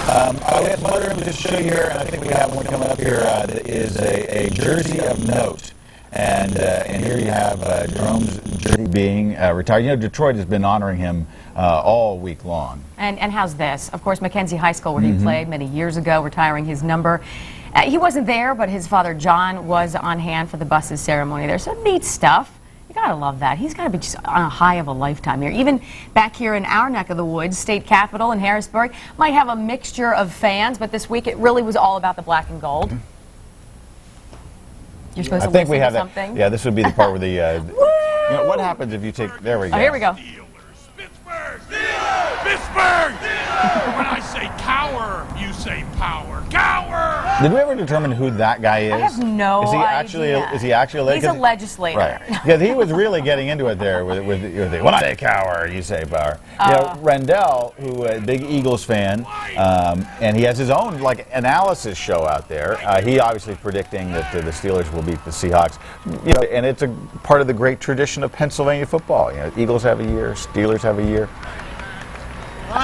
I have some other images to show you here, and I think we have one coming up here that is a jersey of note. And here you have Jerome's jersey being retired. You know, Detroit has been honoring him all week long. And how's this? Of course, Mackenzie High School, where he played many years ago, retiring his number. He wasn't there, but his father, John, was on hand for the buses ceremony there. So neat stuff. You gotta love that. He's gotta be just on a high of a lifetime here. Even back here in our neck of the woods, State Capitol in Harrisburg, might have a mixture of fans, but this week it really was all about the black and gold. You're supposed to listen to something? Yeah, this would be the part where the, you know, what happens if you take, there we go. Oh, here we go. Pittsburgh! When I say cower, you say power. Cower! Did we ever determine who that guy is? I have no idea. Is he actually? He's a legislator. Right. Because he was really getting into it there with the, when I say cower, you say power. You know, Rendell, who a big Eagles fan, and he has his own like analysis show out there. He obviously predicting that the Steelers will beat the Seahawks. You know, and it's a part of the great tradition of Pennsylvania football. You know, Eagles have a year, Steelers have a year.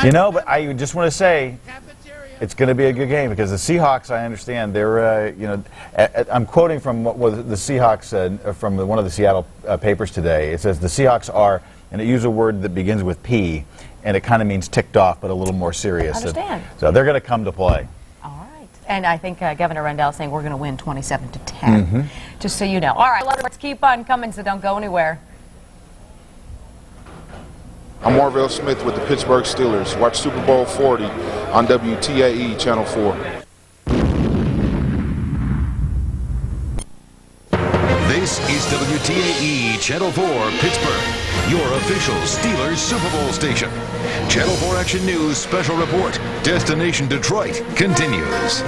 You know, but I just want to say it's going to be a good game because the Seahawks, I understand, they're, you know, I'm quoting from what was the Seahawks, from one of the Seattle papers today. It says the Seahawks are, and it used a word that begins with P, and it kind of means ticked off, but a little more serious. I understand. So they're going to come to play. All right. And I think Governor Rendell saying we're going to win 27-10, just so you know. All right, let's keep on coming, so don't go anywhere. I'm Marvell Smith with the Pittsburgh Steelers. Watch Super Bowl 40 on WTAE Channel 4. This is WTAE Channel 4 Pittsburgh, your official Steelers Super Bowl station. Channel 4 Action News Special Report, Destination Detroit, continues.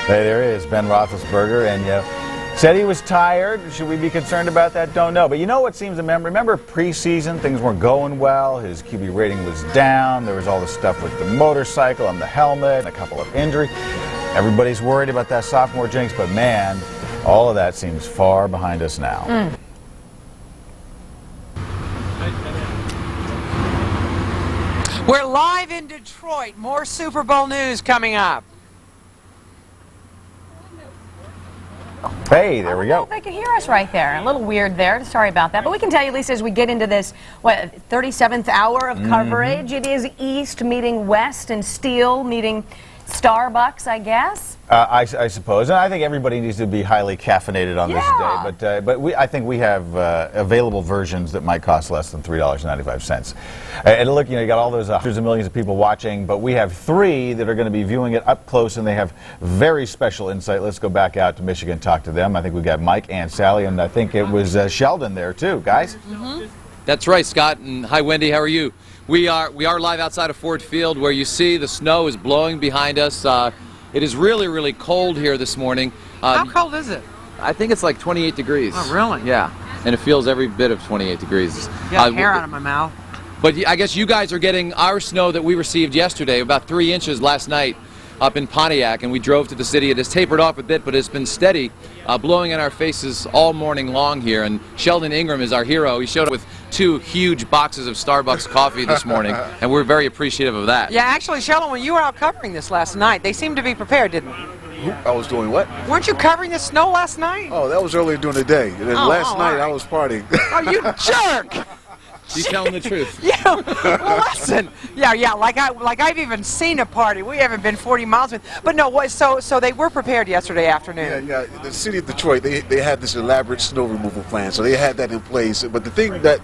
Hey, there is Ben Roethlisberger, and said he was tired. Should we be concerned about that? Don't know. But you know what seems to remember preseason, things weren't going well. His QB rating was down. There was all the stuff with the motorcycle and the helmet and a couple of injuries. Everybody's worried about that sophomore jinx, but man, all of that seems far behind us now. We're live in Detroit. More Super Bowl news coming up. Hey, there we go. They can hear us right there. A little weird there. Sorry about that. But we can tell you, at least as we get into this, 37th hour of coverage. It is East meeting West and Steel meeting Starbucks, I guess. I suppose, and I think everybody needs to be highly caffeinated on this day. But I think we have available versions that might cost less than $3.95. And look, you got all those hundreds of millions of people watching, but we have 3 that are going to be viewing it up close, and they have very special insight. Let's go back out to Michigan and talk to them. I think we got Mike and Sally, and I think it was Sheldon there too, guys. That's right, Scott, and hi, Wendy. How are you? We are live outside of Ford Field, where you see the snow is blowing behind us. It is really, really cold here this morning. How cold is it? I think it's like 28 degrees. Oh, really? Yeah, and it feels every bit of 28 degrees. Got hair out of my mouth. But I guess you guys are getting our snow that we received yesterday, about 3 inches last night up in Pontiac, and we drove to the city. It has tapered off a bit, but it's been steady, blowing in our faces all morning long here. And Sheldon Ingram is our hero. He showed up with 2 huge boxes of Starbucks coffee this morning, and we're very appreciative of that. Yeah, actually, Sheldon, when you were out covering this last night, they seemed to be prepared, didn't they? I was doing what? Weren't you covering the snow last night? Oh, that was earlier during the day. And then last night I was partying. Oh, you jerk! He's telling the truth. Yeah, well, listen. Yeah, like I've even seen a party. We haven't been 40 miles with. But no, so they were prepared yesterday afternoon. Yeah. The city of Detroit, they had this elaborate snow removal plan, so they had that in place. But the thing that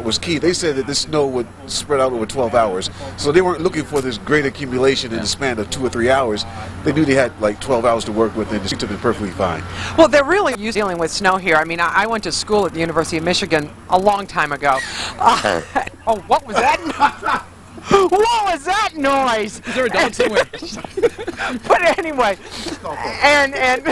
was key, they said that this snow would spread out over 12 hours. So they weren't looking for this great accumulation in the span of 2 or 3 hours. They knew they had like 12 hours to work with, and it seemed to be perfectly fine. Well, they're really used to dealing with snow here. I mean, I went to school at the University of Michigan a long time ago. Oh, what was that? What was that noise? Is there a dog somewhere? But anyway, and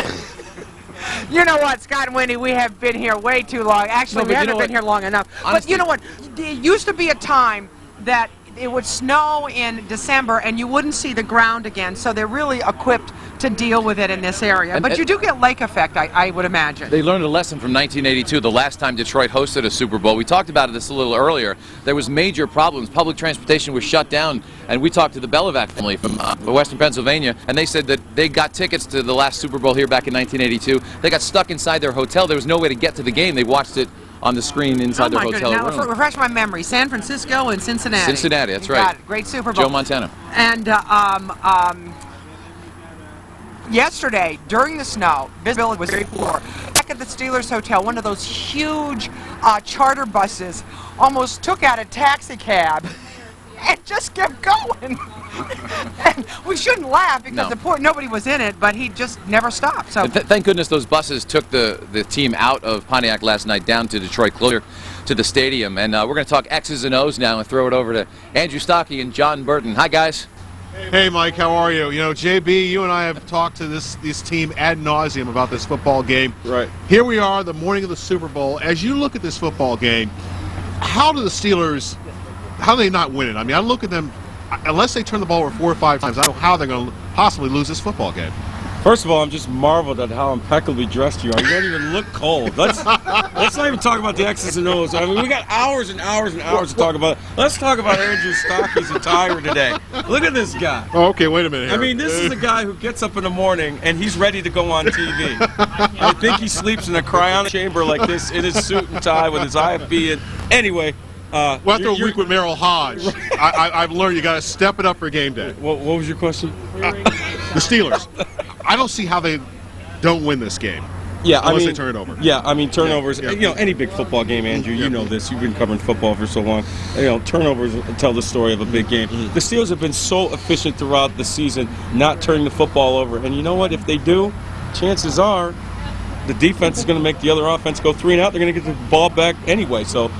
you know what, Scott and Wendy, we have been here way too long. Actually, we haven't been here long enough. Honestly, but you know what? It used to be a time that it would snow in December and you wouldn't see the ground again, so they're really equipped to deal with it in this area. But you do get lake effect, I would imagine. They learned a lesson from 1982, the last time Detroit hosted a Super Bowl. We talked about this a little earlier. There was major problems. Public transportation was shut down, and we talked to the Belivac family from Western Pennsylvania, and they said that they got tickets to the last Super Bowl here back in 1982. They got stuck inside their hotel. There was no way to get to the game. They watched it on the screen inside their hotel room. Now, refresh my memory. San Francisco and Cincinnati. Cincinnati, that's right. Got it. Great Super Bowl. Joe Montana. And yesterday, during the snow, visibility was very poor. Back at the Steelers Hotel, one of those huge charter buses almost took out a taxi cab and just kept going. And we shouldn't laugh because nobody was in it, but he just never stopped. So thank goodness those buses took the team out of Pontiac last night down to Detroit, closer to the stadium. And we're going to talk X's and O's now and throw it over to Andrew Stockey and John Burton. Hi, guys. Hey, Mike, how are you? You know, JB, you and I have talked to this team ad nauseum about this football game. Right. Here we are, the morning of the Super Bowl. As you look at this football game, how do the Steelers, how do they not win it? I mean, I look at them, unless they turn the ball over 4 or 5 times, I don't know how they're going to possibly lose this football game. First of all, I'm just marveled at how impeccably dressed you are. You don't even look cold. Let's not even talk about the X's and O's. I mean, we got hours and hours and hours to talk about. Let's talk about Andrew Stockey's attire today. Look at this guy. Oh, okay, wait a minute here. I mean, this is a guy who gets up in the morning and he's ready to go on TV. I think he sleeps in a cryonic chamber like this in his suit and tie with his IFB. And anyway. Well, after a week with Merrill Hodge, I've learned you got to step it up for game day. What was your question? The Steelers. I don't see how they don't win this game. Yeah, unless they turn it over. Yeah, I mean turnovers. Yeah. You know, any big football game, Andrew. You know this. You've been covering football for so long. You know, turnovers tell the story of a big game. The Steelers have been so efficient throughout the season, not turning the football over. And you know what? If they do, chances are the defense is going to make the other offense go 3 and out. They're going to get the ball back anyway. So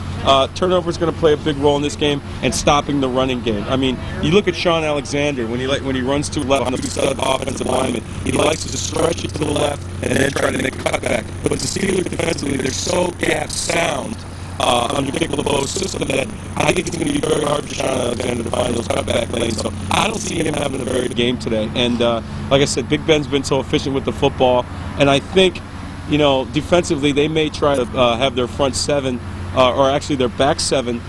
turnover is going to play a big role in this game and stopping the running game. I mean, you look at Sean Alexander when he runs to the left on the side of the offensive lineman. He likes to just stretch it to the left and then try to make a cutback. But the Steelers defensively, they're so gap sound under Dick LeBeau's system that I think it's going to be very hard for Sean Alexander to find those cutback lanes. So I don't see him having a very good game today. And like I said, Big Ben's been so efficient with the football, and I think, you know, defensively they may try to have their front 7 or actually their back 7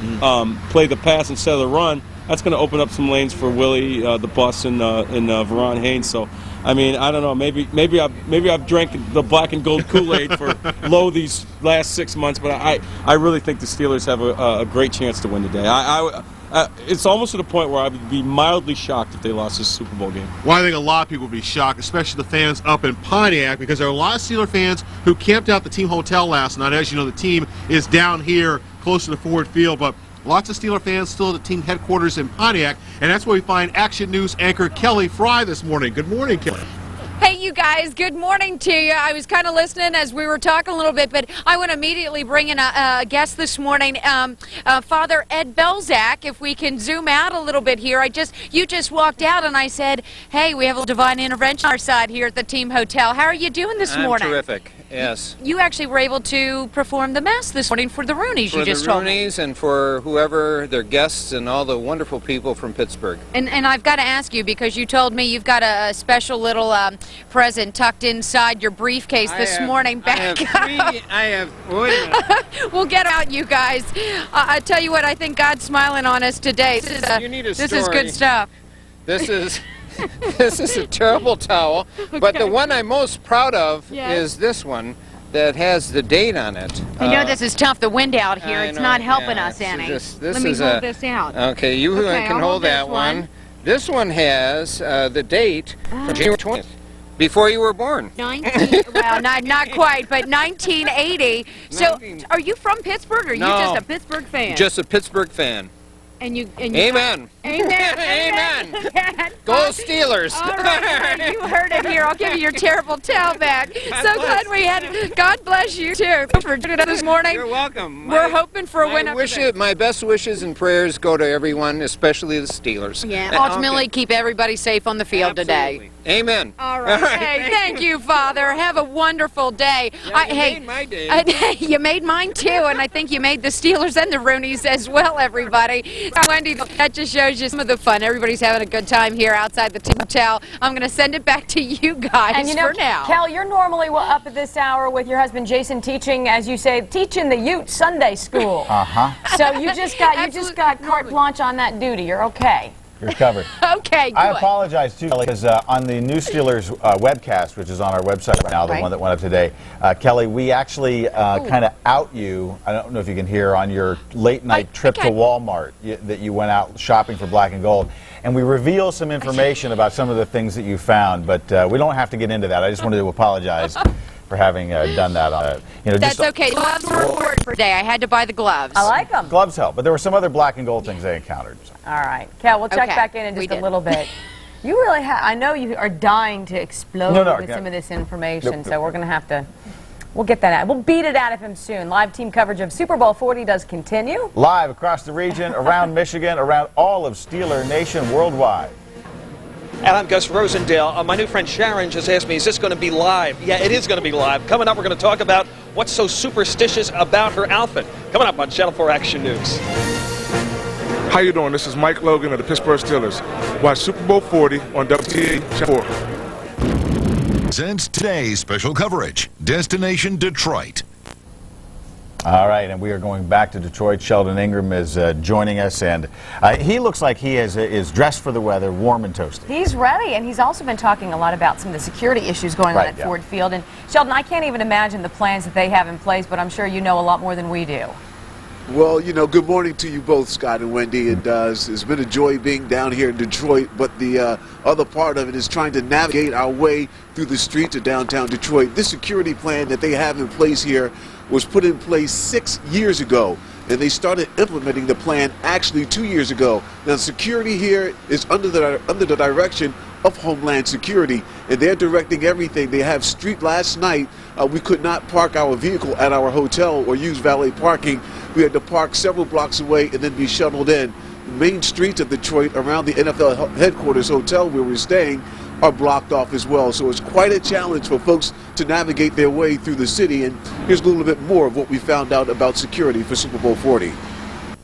play the pass instead of the run. That's going to open up some lanes for Willie, the Bus, and Verron Haynes. So, I mean, I don't know. Maybe I've drank the black and gold Kool-Aid for low these last 6 months, but I really think the Steelers have a great chance to win today. It's almost to the point where I would be mildly shocked if they lost this Super Bowl game. Well, I think a lot of people would be shocked, especially the fans up in Pontiac, because there are a lot of Steeler fans who camped out the team hotel last night. As you know, the team is down here close to the Ford Field, but lots of Steeler fans still at the team headquarters in Pontiac, and that's where we find Action News anchor Kelly Fry this morning. Good morning, Kelly. Hey, you guys, good morning to you. I was kind of listening as we were talking a little bit, but I want to immediately bring in a guest this morning, Father Ed Belzak. If we can zoom out a little bit here. You just walked out and I said, hey, we have a divine intervention on our side here at the team hotel. How are you doing this morning? I'm terrific, yes. You actually were able to perform the Mass this morning for the Roonies, you just told me. For the Roonies and for whoever, their guests and all the wonderful people from Pittsburgh. And I've got to ask you, because you told me you've got a special little present tucked inside your briefcase this morning. Back We'll get out, you guys. I tell you what, I think God's smiling on us today. This is good stuff. This is this is a terrible towel, but the one I'm most proud of is this one that has the date on it. I know this is tough, the wind out here. It's not helping us any. Let me hold this out. Okay, you can hold that one. This one has the date from January 20th. Before you were born. Well, not quite, but 1980. So, are you from Pittsburgh, or are you just a Pittsburgh fan? Just a Pittsburgh fan. And you Amen. Amen. Go Steelers. All right, you heard it here. I'll give you your terrible towel back. So glad we had. God bless you too for joining us this morning. You're welcome. We're hoping for a win. My best wishes and prayers go to everyone, especially the Steelers. Yeah. Ultimately, keep everybody safe on the field today. Amen. All right. Hey, thank you, Father. Have a wonderful day. You made my day. You made mine too, and I think you made the Steelers and the Roonies as well, everybody. Wendy, that just shows you some of the fun. Everybody's having a good time here outside the team hotel. I'm going to send it back to you guys and you know, for now. Kel, you're normally up at this hour with your husband Jason teaching, as you say, teaching the Ute Sunday school. So you just got carte blanche on that duty. You're okay. You're covered. Okay, good. I apologize too, Kelly, because on the New Steelers webcast, which is on our website right now, the one that went up today, Kelly, we actually kind of out you. I don't know if you can hear on your late night trip to Walmart that you went out shopping for black and gold, and we reveal some information about some of the things that you found, but we don't have to get into that. I just wanted to apologize for having done that. That's okay. Gloves were important for today. I had to buy the gloves. I like them. Gloves help, but there were some other black and gold things they encountered. All right. Kel, we'll check back in just a little bit. You really have, I know you are dying to explode with some of this information, so we're going to have to, we'll get that out. We'll beat it out of him soon. Live team coverage of Super Bowl 40 does continue. Live across the region, around Michigan, around all of Steeler Nation worldwide. And I'm Gus Rosendale. My new friend Sharon just asked me, is this going to be live? Yeah, it is going to be live. Coming up, we're going to talk about what's so superstitious about her outfit. Coming up on Channel 4 Action News. How you doing? This is Mike Logan of the Pittsburgh Steelers. Watch Super Bowl 40 on WTAE Channel 4. Since today's special coverage, Destination Detroit. All right, and we are going back to Detroit. Sheldon Ingram is joining us, and he looks like he is dressed for the weather, warm and toasty. He's ready, and he's also been talking a lot about some of the security issues going on at Ford Field. And Sheldon, I can't even imagine the plans that they have in place, but I'm sure you know a lot more than we do. Well, you know, good morning to you both, Scott and Wendy. It's been a joy being down here in Detroit, but the other part of it is trying to navigate our way through the streets of downtown Detroit. This security plan that they have in place here was put in place 6 years ago. and they started implementing the plan actually 2 years ago. Now, security here is under the direction of Homeland Security, and they're directing everything. They have last night, we could not park our vehicle at our hotel or use valet parking. We had to park several blocks away and then be shuttled in. The main streets of Detroit around the NFL headquarters hotel where we're staying are blocked off as well. So it's quite a challenge for folks to navigate their way through the city. And here's a little bit more of what we found out about security for Super Bowl 40.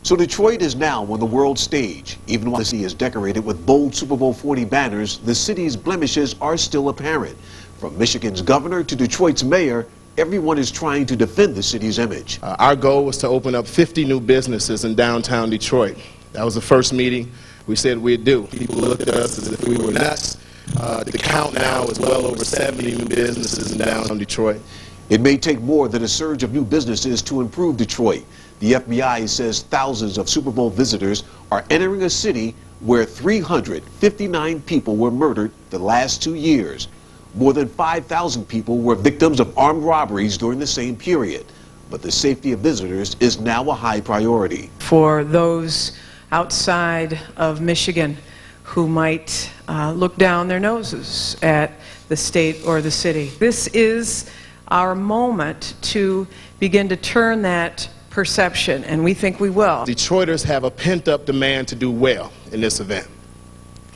So Detroit is now on the world stage. Even while the city is decorated with bold Super Bowl 40 banners, the city's blemishes are still apparent. From Michigan's governor to Detroit's mayor, everyone is trying to defend the city's image. Our goal was to open up 50 new businesses in downtown Detroit. That was the first meeting we said we'd do. People looked at us as if we were nuts. The count now is well over 70 new businesses in downtown Detroit. It may take more than a surge of new businesses to improve Detroit. The FBI says thousands of Super Bowl visitors are entering a city where 359 people were murdered the last 2 years. More than 5,000 people were victims of armed robberies during the same period. But the safety of visitors is now a high priority. For those outside of Michigan who might look down their noses at the state or the city, this is our moment to begin to turn that perception, and we think we will. Detroiters have a pent-up demand to do well in this event.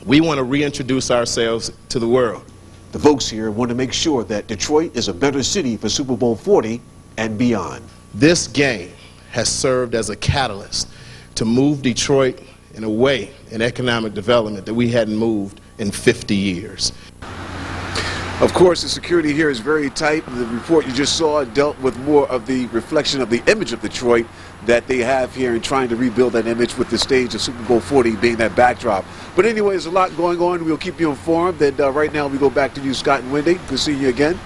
We want to reintroduce ourselves to the world. The folks here want to make sure that Detroit is a better city for Super Bowl 40 and beyond. This game has served as a catalyst to move Detroit in a way in economic development that we hadn't moved in 50 years. Of course, the security here is very tight. The report you just saw dealt with more of the reflection of the image of Detroit that they have here and trying to rebuild that image with the stage of Super Bowl 40 being that backdrop. But anyway, there's a lot going on. We'll keep you informed. And right now we go back to you, Scott and Wendy. Good seeing you again.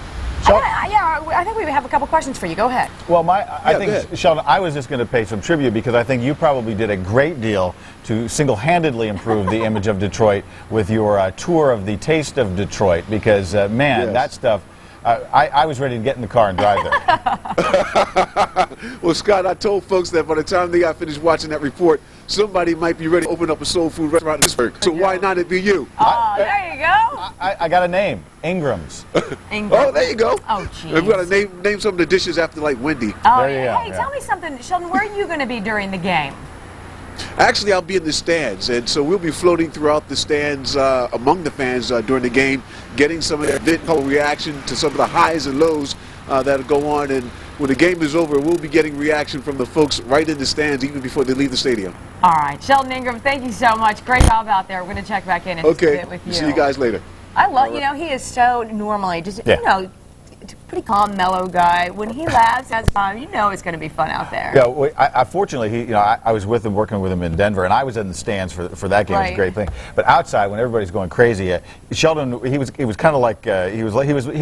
I think we have a couple questions for you. Go ahead. Well, I think, Sheldon, I was just going to pay some tribute because I think you probably did a great deal to single-handedly improve the image of Detroit with your tour of the Taste of Detroit because, man, that stuff, I was ready to get in the car and drive there. Well, Scott, I told folks that by the time they got finished watching that report, somebody might be ready to open up a soul food restaurant in Pittsburgh. So why not it be you? Oh, there you go. I got a name, Ingram's. Ingrams. Oh, there you go. Oh, geez. We've got to name some of the dishes after, like, Wendy. Oh, hey, tell me something, Sheldon, where are you going to be during the game? Actually, I'll be in the stands, and so we'll be floating throughout the stands among the fans during the game, getting some of their visual reaction to some of the highs and lows that'll go on. And when the game is over, we'll be getting reaction from the folks right in the stands even before they leave the stadium. All right, Sheldon Ingram, thank you so much. Great job out there. We're going to check back in and visit with you. See you guys later. I love, he is so normally just, pretty calm, mellow guy. When he laughs, you know it's going to be fun out there. Yeah, well, fortunately, I was with him, working with him in Denver, and I was in the stands for that game. It was a great thing. But outside, when everybody's going crazy, Sheldon, he was kind of like he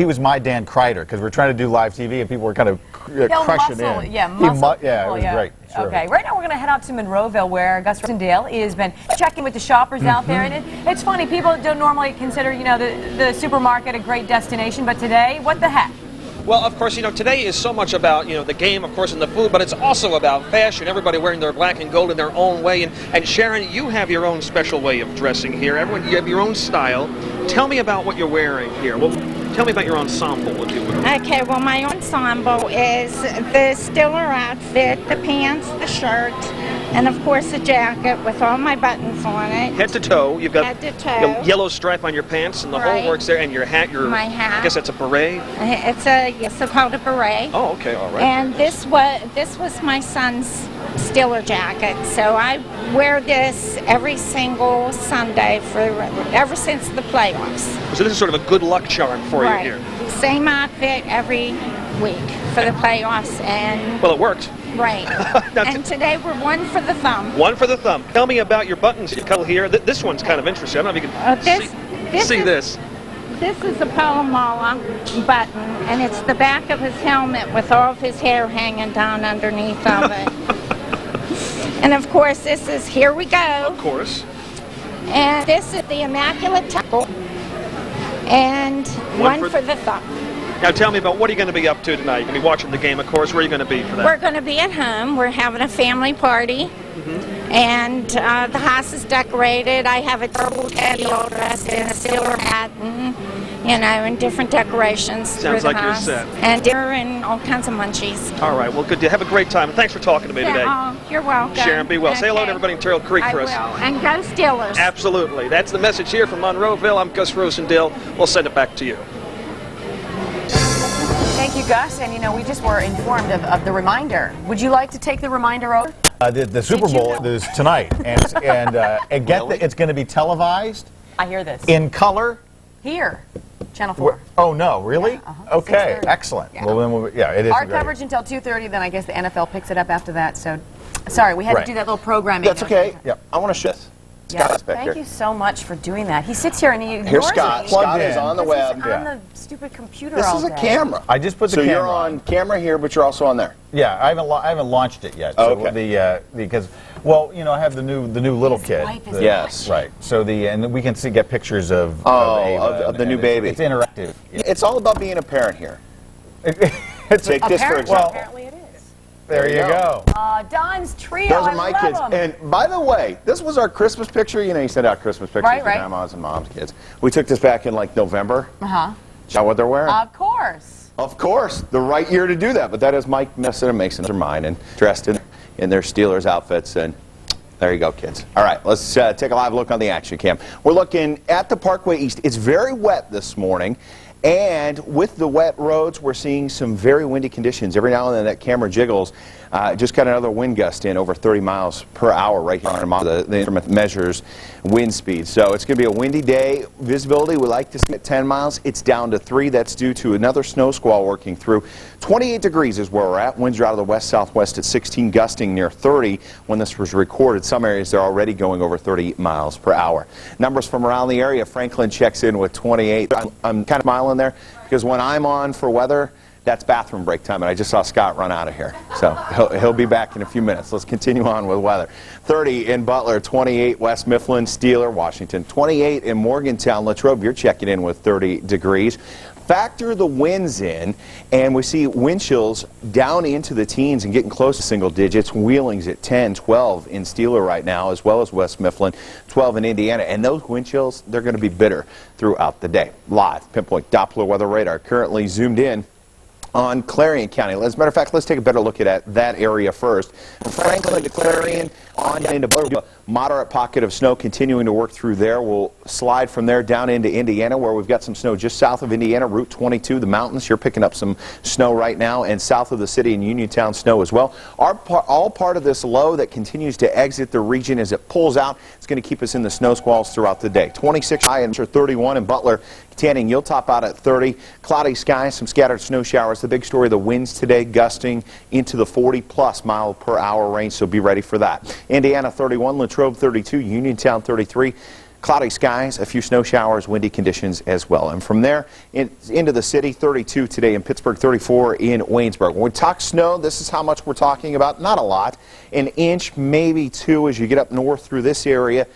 was my Dan Kreider because we're trying to do live TV and people were kind of crushing in. Yeah, muscle. It was great. Sure. Okay, right now we're going to head out to Monroeville where Gus Rosendale has been checking with the shoppers out there. And it's funny, people don't normally consider, the supermarket a great destination, but today, what the heck? Well, of course, today is so much about, the game, of course, and the food, but it's also about fashion. Everybody wearing their black and gold in their own way. And Sharon, you have your own special way of dressing here. Everyone, you have your own style. Tell me about what you're wearing here. Well, tell me about your ensemble, if you will. Okay, well, my ensemble is the Stiller outfit, the pants, the shirt, and of course the jacket with all my buttons on it. Head to toe. You've got head to toe. Yellow stripe on your pants, and the whole works there. And your hat, my hat. I guess that's a beret. It's called a beret. Oh, okay, all right. And this was my son's Stiller jacket, so I wear this every single Sunday ever since the playoffs. So this is sort of a good luck charm for you here. Same outfit every week for the playoffs, and well, it worked. Right. And today we're one for the thumb. One for the thumb. Tell me about your buttons you cut here. This one's kind of interesting. I don't know if you can see this. This is a Palomala button, and it's the back of his helmet with all of his hair hanging down underneath of it. And of course, this is Here We Go. Of course. And this is the Immaculate Temple, and one for the thumb. Now tell me about what are you going to be up to tonight? You're going to be watching the game, of course. Where are you going to be for that? We're going to be at home. We're having a family party. And the house is decorated. I have a turtle teddy all dressed in a silver hat and, you know, and different decorations. Sounds through like the you're house. set. And dinner and all kinds of munchies. All right, well, good. Have a great time. And thanks for talking to me today. You're welcome. Sharon, be well. Say hello to Okay. everybody in Turtle Creek for us. I will. And go Steelers. Absolutely. That's the message here from Monroeville. I'm Gus Rosendale. We'll send it back to you. Thank you, Gus. And, you know, we just were informed of the reminder. Would you like to take the reminder over? The Super Bowl is tonight, and it's going to be televised. I hear this. In color. Here, Channel 4. Oh no, really? Yeah, okay, 6:30. excellent. Yeah. Well, then, it is. Our great. coverage until 2:30. Then I guess the NFL picks it up after that. So, sorry, we had to do that little programming. That's okay. Yep. I want to show this. Yeah. Scott's back Thank here. you so much for doing that. He sits here and he ignores Here's Scott. me. Scott is on the web. He's on the stupid computer This all is a day. camera. I just put the so camera you're on camera here, but you're also on there. Yeah, I haven't launched it yet. Oh, so okay. Because I have the new little kid. Yes. Right. So and we can get pictures of Ava of the new baby. It's interactive. It's all about being a parent here. Take this for example. Apparently it is. There you go. Don's trio. Those are I my love kids. them. And by the way, this was our Christmas picture. You know, you send out Christmas pictures Right, to right. grandmas and mom's kids. We took this back in like November. Uh-huh. Is that what they're wearing? Of course. Of course, the right year to do that. But that is Mike, Messon, and Mason. They're mine and dressed in their Steelers outfits. And there you go, kids. All right, let's take a live look on the action cam. We're looking at the Parkway East. It's very wet this morning. And with the wet roads, we're seeing some very windy conditions. Every now and then that camera jiggles. Just got another wind gust in over 30 miles per hour right here on the instrument measures wind speed. So it's going to be a windy day. Visibility, we like to see at 10 miles. It's down to 3. That's due to another snow squall working through. 28 degrees is where we're at. Winds are out of the west-southwest at 16, gusting near 30 when this was recorded. Some areas they're already going over 30 miles per hour. Numbers from around the area. Franklin checks in with 28. I'm kind of smiling there because when I'm on for weather, that's bathroom break time, and I just saw Scott run out of here. So he'll be back in a few minutes. Let's continue on with weather. 30 in Butler, 28 West Mifflin, Steeler, Washington, 28 in Morgantown. Latrobe, you're checking in with 30 degrees. Factor the winds in, and we see wind chills down into the teens and getting close to single digits. Wheeling's at 10, 12 in Steeler right now, as well as West Mifflin, 12 in Indiana. And those wind chills, they're going to be bitter throughout the day. Live, pinpoint Doppler weather radar currently zoomed in on Clarion County. As a matter of fact, let's take a better look at that area first. From Franklin to Clarion, on into Butler, moderate pocket of snow continuing to work through there. We'll slide from there down into Indiana, where we've got some snow just south of Indiana, Route 22, the mountains. You're picking up some snow right now, and south of the city in Uniontown, snow as well. All part of this low that continues to exit the region as it pulls out. It's going to keep us in the snow squalls throughout the day. 26 high and 31 in Butler. Tanning, you'll top out at 30. Cloudy skies, some scattered snow showers. The big story, the winds today gusting into the 40-plus mile per hour range, so be ready for that. Indiana 31, Latrobe 32, Uniontown 33. Cloudy skies, a few snow showers, windy conditions as well. And from there into the city, 32 today in Pittsburgh, 34 in Waynesburg. When we talk snow, this is how much we're talking about. Not a lot. An inch, maybe 2 as you get up north through this area.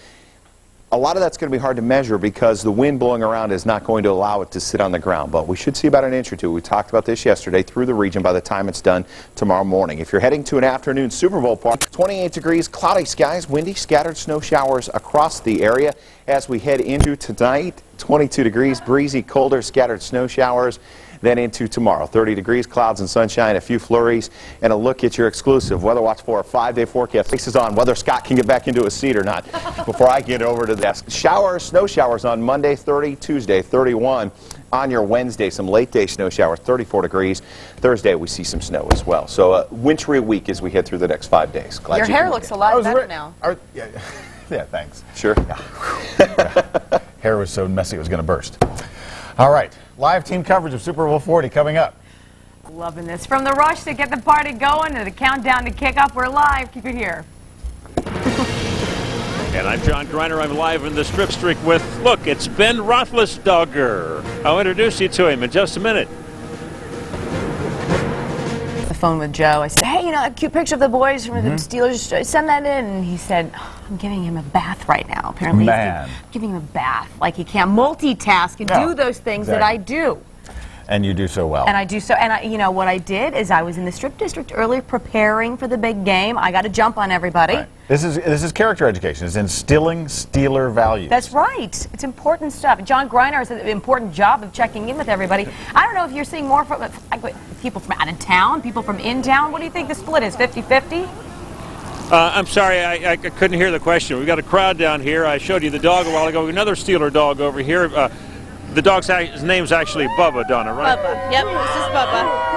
A lot of that's going to be hard to measure because the wind blowing around is not going to allow it to sit on the ground. But we should see about an inch or 2. We talked about this yesterday through the region by the time it's done tomorrow morning. If you're heading to an afternoon Super Bowl party, 28 degrees, cloudy skies, windy, scattered snow showers across the area. As we head into tonight, 22 degrees, breezy, colder, scattered snow showers. Then into tomorrow, 30 degrees, clouds and sunshine, a few flurries, and a look at your exclusive Weather Watch for a 5-day forecast. This is on whether Scott can get back into his seat or not before I get over to the desk. Showers, snow showers on Monday, 30, Tuesday, 31. On your Wednesday, some late-day snow showers, 34 degrees. Thursday, we see some snow as well. So a wintry week as we head through the next 5 days. Glad your hair looks a lot better now. Yeah, thanks. Sure. Hair was so messy it was going to burst. All right, live team coverage of Super Bowl 40 coming up. Loving this. From the rush to get the party going to the countdown to kickoff, we're live. Keep it here. And I'm John Greiner. I'm live in the strip streak with, look, it's Ben Roethlisberger. I'll introduce you to him in just a minute. The phone with Joe. I said, hey, a cute picture of the boys from the Steelers. Send that in. And he said, oh, I'm giving him a bath right now. Apparently, Man. he's giving him a bath. Like he can't multitask and do those things that I do. and you do so well. And I do so, and you know what I did is I was in the Strip District earlier preparing for the big game. I got to jump on everybody. Right. This is character education. It's instilling Steeler values. That's right. It's important stuff. John Greiner has an important job of checking in with everybody. I don't know if you're seeing more from people from out of town, people from in town. What do you think the split is, 50-50? I'm sorry, I couldn't hear the question. We've got a crowd down here. I showed you the dog a while ago. Another Steeler dog over here. The dog's his name's actually Bubba, Donna, right? Bubba. Yep, this is Bubba.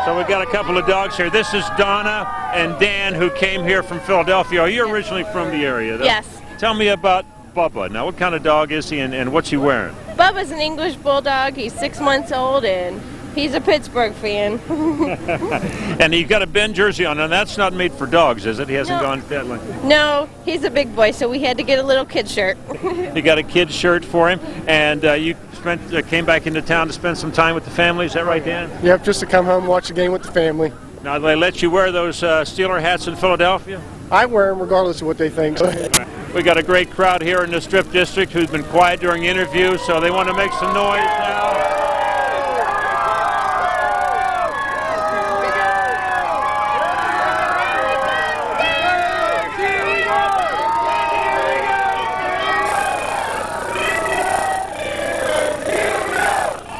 So we've got a couple of dogs here. This is Donna and Dan, who came here from Philadelphia. Are you originally from the area, though? Yes. Tell me about Bubba. Now, what kind of dog is he, and what's he wearing? Bubba's an English Bulldog. He's 6 months old, and he's a Pittsburgh fan. And he's got a Ben jersey on, and that's not made for dogs, is it? He hasn't gone peddling. No, he's a big boy, so we had to get a little kid shirt. You got a kid shirt for him, and you came back into town to spend some time with the family. Is that right, Dan? Yep, just to come home and watch the game with the family. Now, they let you wear those Steeler hats in Philadelphia? I wear them regardless of what they think. We got a great crowd here in the Strip District who's been quiet during interviews, so they want to make some noise now.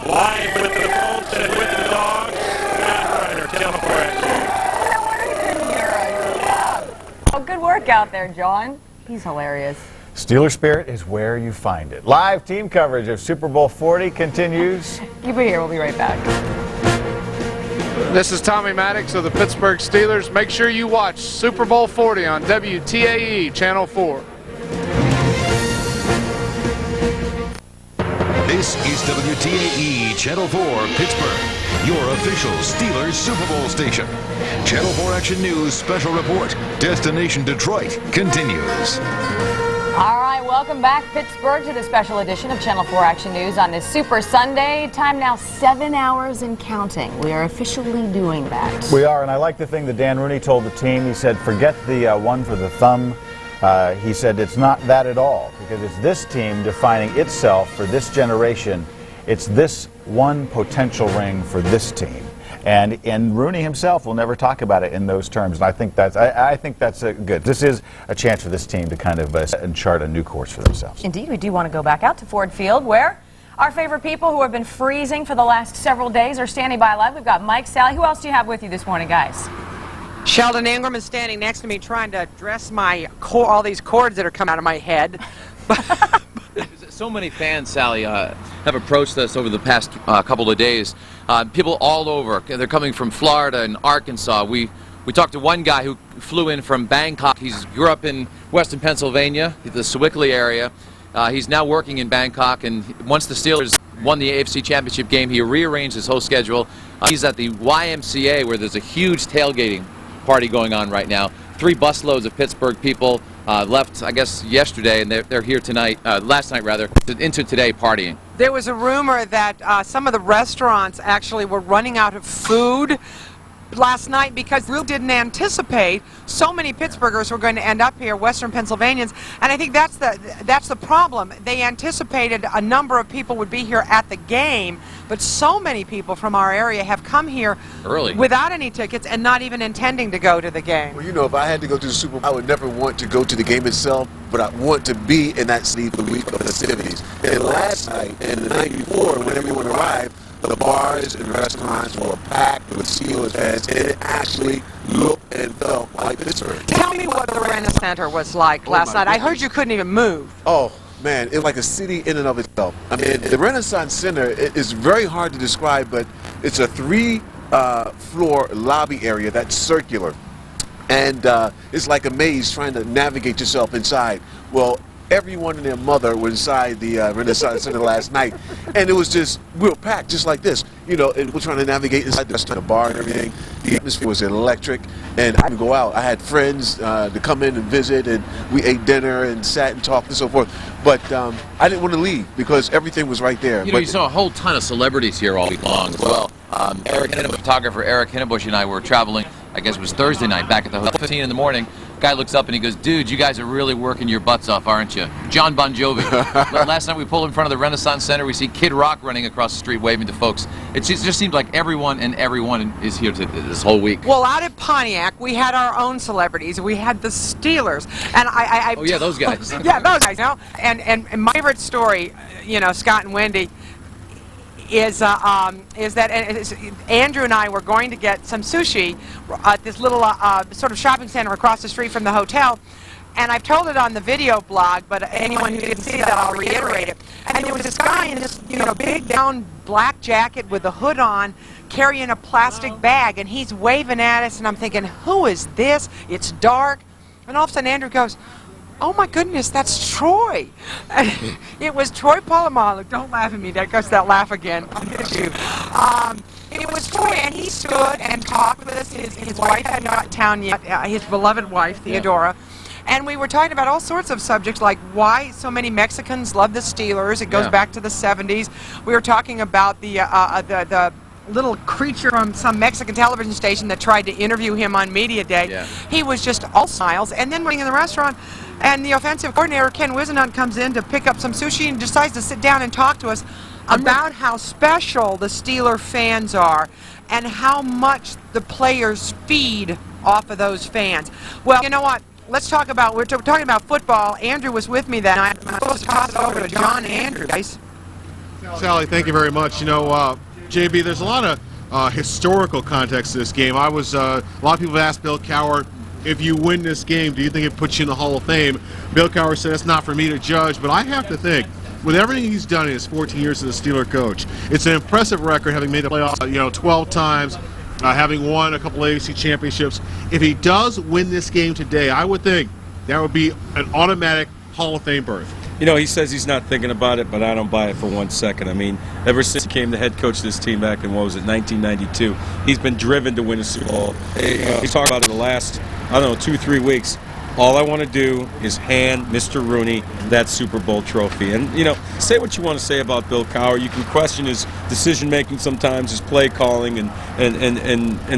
Live with the folks and with the dogs, Channel 4 Action. Oh, good work out there, John. He's hilarious. Steeler spirit is where you find it. Live team coverage of Super Bowl 40 continues. You be here. We'll be right back. This is Tommy Maddox of the Pittsburgh Steelers. Make sure you watch Super Bowl 40 on WTAE Channel 4. This is WTAE Channel 4 Pittsburgh, your official Steelers Super Bowl station. Channel 4 Action News Special Report, Destination Detroit, continues. All right, welcome back, Pittsburgh, to the special edition of Channel 4 Action News on this Super Sunday. Time now 7 hours and counting. We are officially doing that. We are, and I like the thing that Dan Rooney told the team. He said, forget the one for the thumb. He said it's not that at all, because it's this team defining itself for this generation. It's this one potential ring for this team. And Rooney himself will never talk about it in those terms. And I think that's good. This is a chance for this team to kind of set and chart a new course for themselves. Indeed, we do want to go back out to Ford Field, where our favorite people who have been freezing for the last several days are standing by live. We've got Mike, Sally. Who else do you have with you this morning, guys? Sheldon Ingram is standing next to me trying to dress my all these cords that are coming out of my head. So many fans, Sally, have approached us over the past couple of days. People all over. They're coming from Florida and Arkansas. We talked to one guy who flew in from Bangkok. He grew up in Western Pennsylvania, the Sewickley area. He's now working in Bangkok, and once the Steelers won the AFC Championship game, he rearranged his whole schedule. He's at the YMCA, where there's a huge tailgating party going on right now. 3 busloads of Pittsburgh people left, I guess, yesterday, and they're here tonight, last night rather, into today partying. There was a rumor that some of the restaurants actually were running out of food last night because we didn't anticipate so many Pittsburghers were going to end up here, Western Pennsylvanians, and I think that's the problem. They anticipated a number of people would be here at the game, but so many people from our area have come here early without any tickets and not even intending to go to the game. Well, you know, if I had to go to the Super Bowl, I would never want to go to the game itself, but I want to be in that city for the week of festivities. And last night and the night before, when everyone arrived, the bars and restaurants were packed with Steelers fans, and it actually looked and felt like Pittsburgh. Tell me what the Renaissance Center was like last night. I heard you couldn't even move. Oh, man, it's like a city in and of itself. I mean, the Renaissance Center is very hard to describe, but it's a 3-floor lobby area that's circular. And it's like a maze trying to navigate yourself inside. Well, everyone and their mother were inside the Renaissance Center last night, and it was just, we were packed just like this, you know, and we're trying to navigate inside the bar and everything. The atmosphere was electric, and I could go out. I had friends to come in and visit, and we ate dinner and sat and talked and so forth, but I didn't want to leave because everything was right there. You know, you saw a whole ton of celebrities here all week long as well. Photographer Eric Hinnebush and I were traveling, I guess it was Thursday night, back at the hotel, 15 in the morning. Guy looks up and he goes, dude, you guys are really working your butts off, aren't you? John Bon Jovi. Last night we pulled in front of the Renaissance Center. We see Kid Rock running across the street waving to folks. It just seems like everyone is here this whole week. Well, out at Pontiac, we had our own celebrities. We had the Steelers. And oh, yeah, those guys. Yeah, those guys. You know? And my favorite story, you know, Scott and Wendy, is that Andrew and I were going to get some sushi at this little sort of shopping center across the street from the hotel. And I've told it on the video blog, but anyone who didn't see that, I'll reiterate it. And there was this guy in this, you know, big down black jacket with the hood on, carrying a plastic bag, and he's waving at us, and I'm thinking, who is this? It's dark. And all of a sudden Andrew goes, oh my goodness, that's Troy. And it was Troy Polamalu. Don't laugh at me, that goes that laugh again. I'll get you. It was Troy, and he stood and talked with us. His wife had not in town yet, his beloved wife, Theodora. And we were talking about all sorts of subjects, like why so many Mexicans love the Steelers. It goes back to the 70s. We were talking about the little creature from some Mexican television station that tried to interview him on Media Day. Yeah. He was just all smiles. And then we're in the restaurant, and the offensive coordinator, Ken Wisenhunt, comes in to pick up some sushi and decides to sit down and talk to us about how special the Steeler fans are and how much the players feed off of those fans. Well, you know what? Let's talk about, we're talking about football. Andrew was with me that night. I'm supposed to toss it over to John and Andrew, guys. Sally, thank you very much. You know, JB, there's a lot of historical context to this game. A lot of people have asked Bill Cowher, if you win this game, do you think it puts you in the Hall of Fame? Bill Cowher said, it's not for me to judge, but I have to think, with everything he's done in his 14 years as a Steeler coach, it's an impressive record, having made the playoffs, 12 times, having won a couple AFC championships. If he does win this game today, I would think that would be an automatic Hall of Fame berth. You know, he says he's not thinking about it, but I don't buy it for 1 second. I mean, ever since he became the head coach of this team back in, 1992, he's been driven to win a Super Bowl. He's talked about it in the last, 2-3 weeks. All I want to do is hand Mr. Rooney that Super Bowl trophy. And, say what you want to say about Bill Cowher. You can question his decision-making sometimes, his play calling, and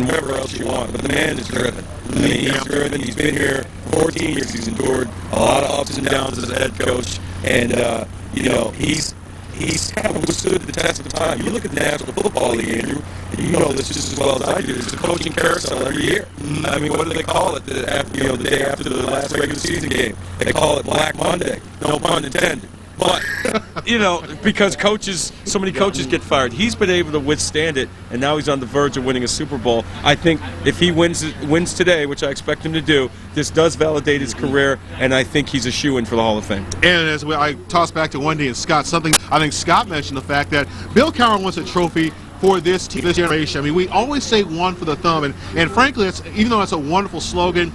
whatever else you want. But the man is driven. I mean, he's driven. He's been here 14 years. He's endured a lot of ups and downs as a head coach. And, he's kind of withstood the test of time. You look at the National Football League, Andrew, and you know this just as well as I do. There's a coaching carousel every year. I mean, what do they call it the day after the last regular season game? They call it Black Monday. No pun intended. But, because so many coaches get fired. He's been able to withstand it, and now he's on the verge of winning a Super Bowl. I think if he wins today, which I expect him to do, this does validate his career, and I think he's a shoo-in for the Hall of Fame. And as I toss back to Wendy and Scott, something I think Scott mentioned, the fact that Bill Cowher wants a trophy for this team, this generation. I mean, we always say one for the thumb, and frankly, even though it's a wonderful slogan,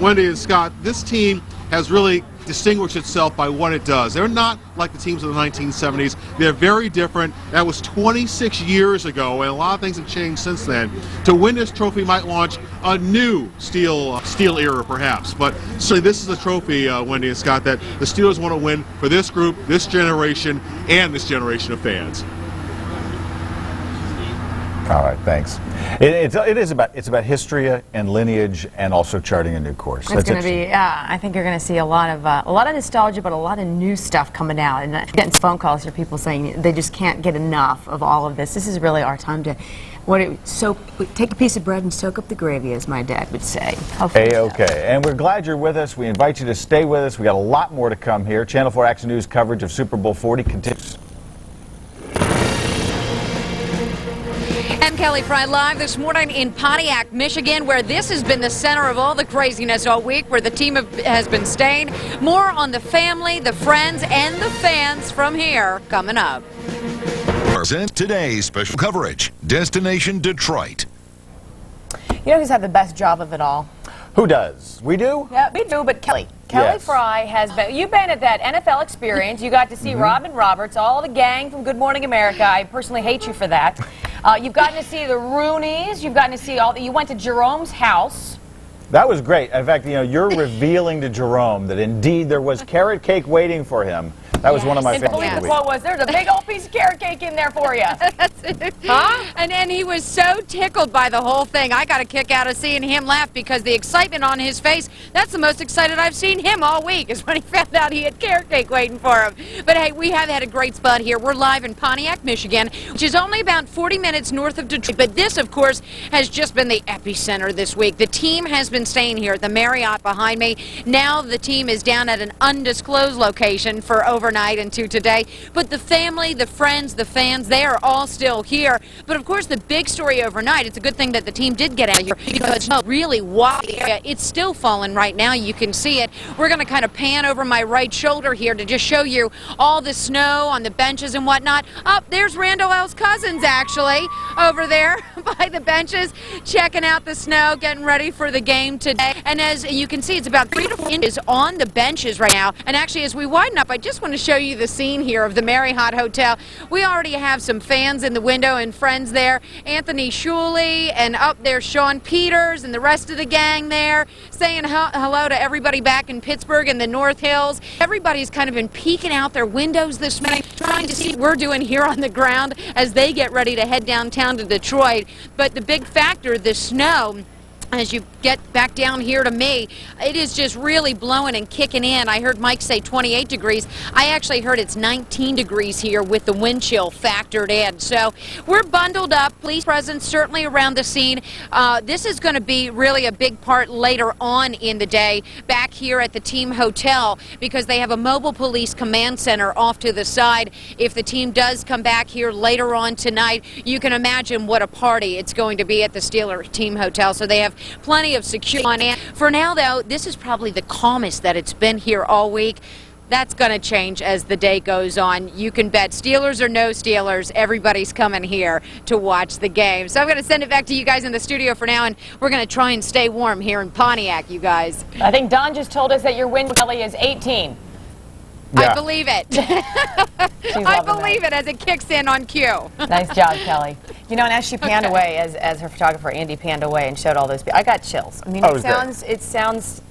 Wendy and Scott, this team has really distinguished itself by what it does. They're not like the teams of the 1970s. They're very different. That was 26 years ago, and a lot of things have changed since then. To win this trophy might launch a new Steel era, perhaps. But certainly this is a trophy, Wendy and Scott, that the Steelers want to win for this group, this generation, and this generation of fans. All right, thanks. It's about history and lineage, and also charting a new course. It's going to be. I think you're going to see a lot of nostalgia, but a lot of new stuff coming out. And getting phone calls from people saying they just can't get enough of all of this. This is really our time to take a piece of bread and soak up the gravy, as my dad would say. Okay, and we're glad you're with us. We invite you to stay with us. We got a lot more to come here. Channel 4 Action News coverage of Super Bowl 40 continues. I'm Kelly Fry live this morning in Pontiac, Michigan, where this has been the center of all the craziness all week, where the team has been staying. More on the family, the friends, and the fans from here coming up. Today's special coverage, Destination Detroit. You know who's had the best job of it all? Who does? We do? Yeah, we do, but Kelly Yes. Fry has been. You've been at that NFL experience. You got to see Robin Roberts, all the gang from Good Morning America. I personally hate you for that. You've gotten to see the Rooneys. You've gotten to see you went to Jerome's house. That was great. In fact, you're revealing to Jerome that indeed there was carrot cake waiting for him That was one of my And I favorites. believe the quote was, "There's a big old piece of carrot cake in there for you." That's it. Huh? And he was so tickled by the whole thing. I got a kick out of seeing him laugh because the excitement on his face, that's the most excited I've seen him all week, is when he found out he had carrot cake waiting for him. But hey, we have had a great spot here. We're live in Pontiac, Michigan, which is only about 40 minutes north of Detroit. But this, of course, has just been the epicenter this week. The team has been staying here at the Marriott behind me. Now the team is down at an undisclosed location for overnight into today. But the family, the friends, the fans, they are all still here. But of course, the big story overnight, it's a good thing that the team did get out here because it's really wide area. It's still falling right now. You can see it. We're going to kind of pan over my right shoulder here to just show you all the snow on the benches and whatnot. Up there's Randall L's cousins, actually, over there by the benches, checking out the snow, getting ready for the game today. And as you can see, it's about 3 to 4 inches on the benches right now. And actually, as we widen up, I just want to show you the scene here of the Marriott Hotel. We already have some fans in the window and friends there. Anthony Shuley, and up there Sean Peters and the rest of the gang there, saying hello to everybody back in Pittsburgh and the North Hills. Everybody's kind of been peeking out their windows this morning, trying to see what we're doing here on the ground as they get ready to head downtown to Detroit. But the big factor, the snow, as you get back down here to me, it is just really blowing and kicking in. I heard Mike say 28 degrees. I actually heard it's 19 degrees here with the wind chill factored in. So we're bundled up. Police presence certainly around the scene. This is going to be really a big part later on in the day back here at the team hotel because they have a mobile police command center off to the side. If the team does come back here later on tonight, you can imagine what a party it's going to be at the Steeler team hotel. So they have plenty of security on hand. For now, though, this is probably the calmest that it's been here all week. That's going to change as the day goes on. You can bet, Steelers or no Steelers, everybody's coming here to watch the game. So I'm going to send it back to you guys in the studio for now, and we're going to try and stay warm here in Pontiac, you guys. I think Don just told us that your wind, Kelly, is 18. Yeah. I believe it. I believe it as it kicks in on cue. Nice job, Kelly. You know, and as she panned away, as her photographer Andy panned away and showed all those, I got chills. I mean, it sounds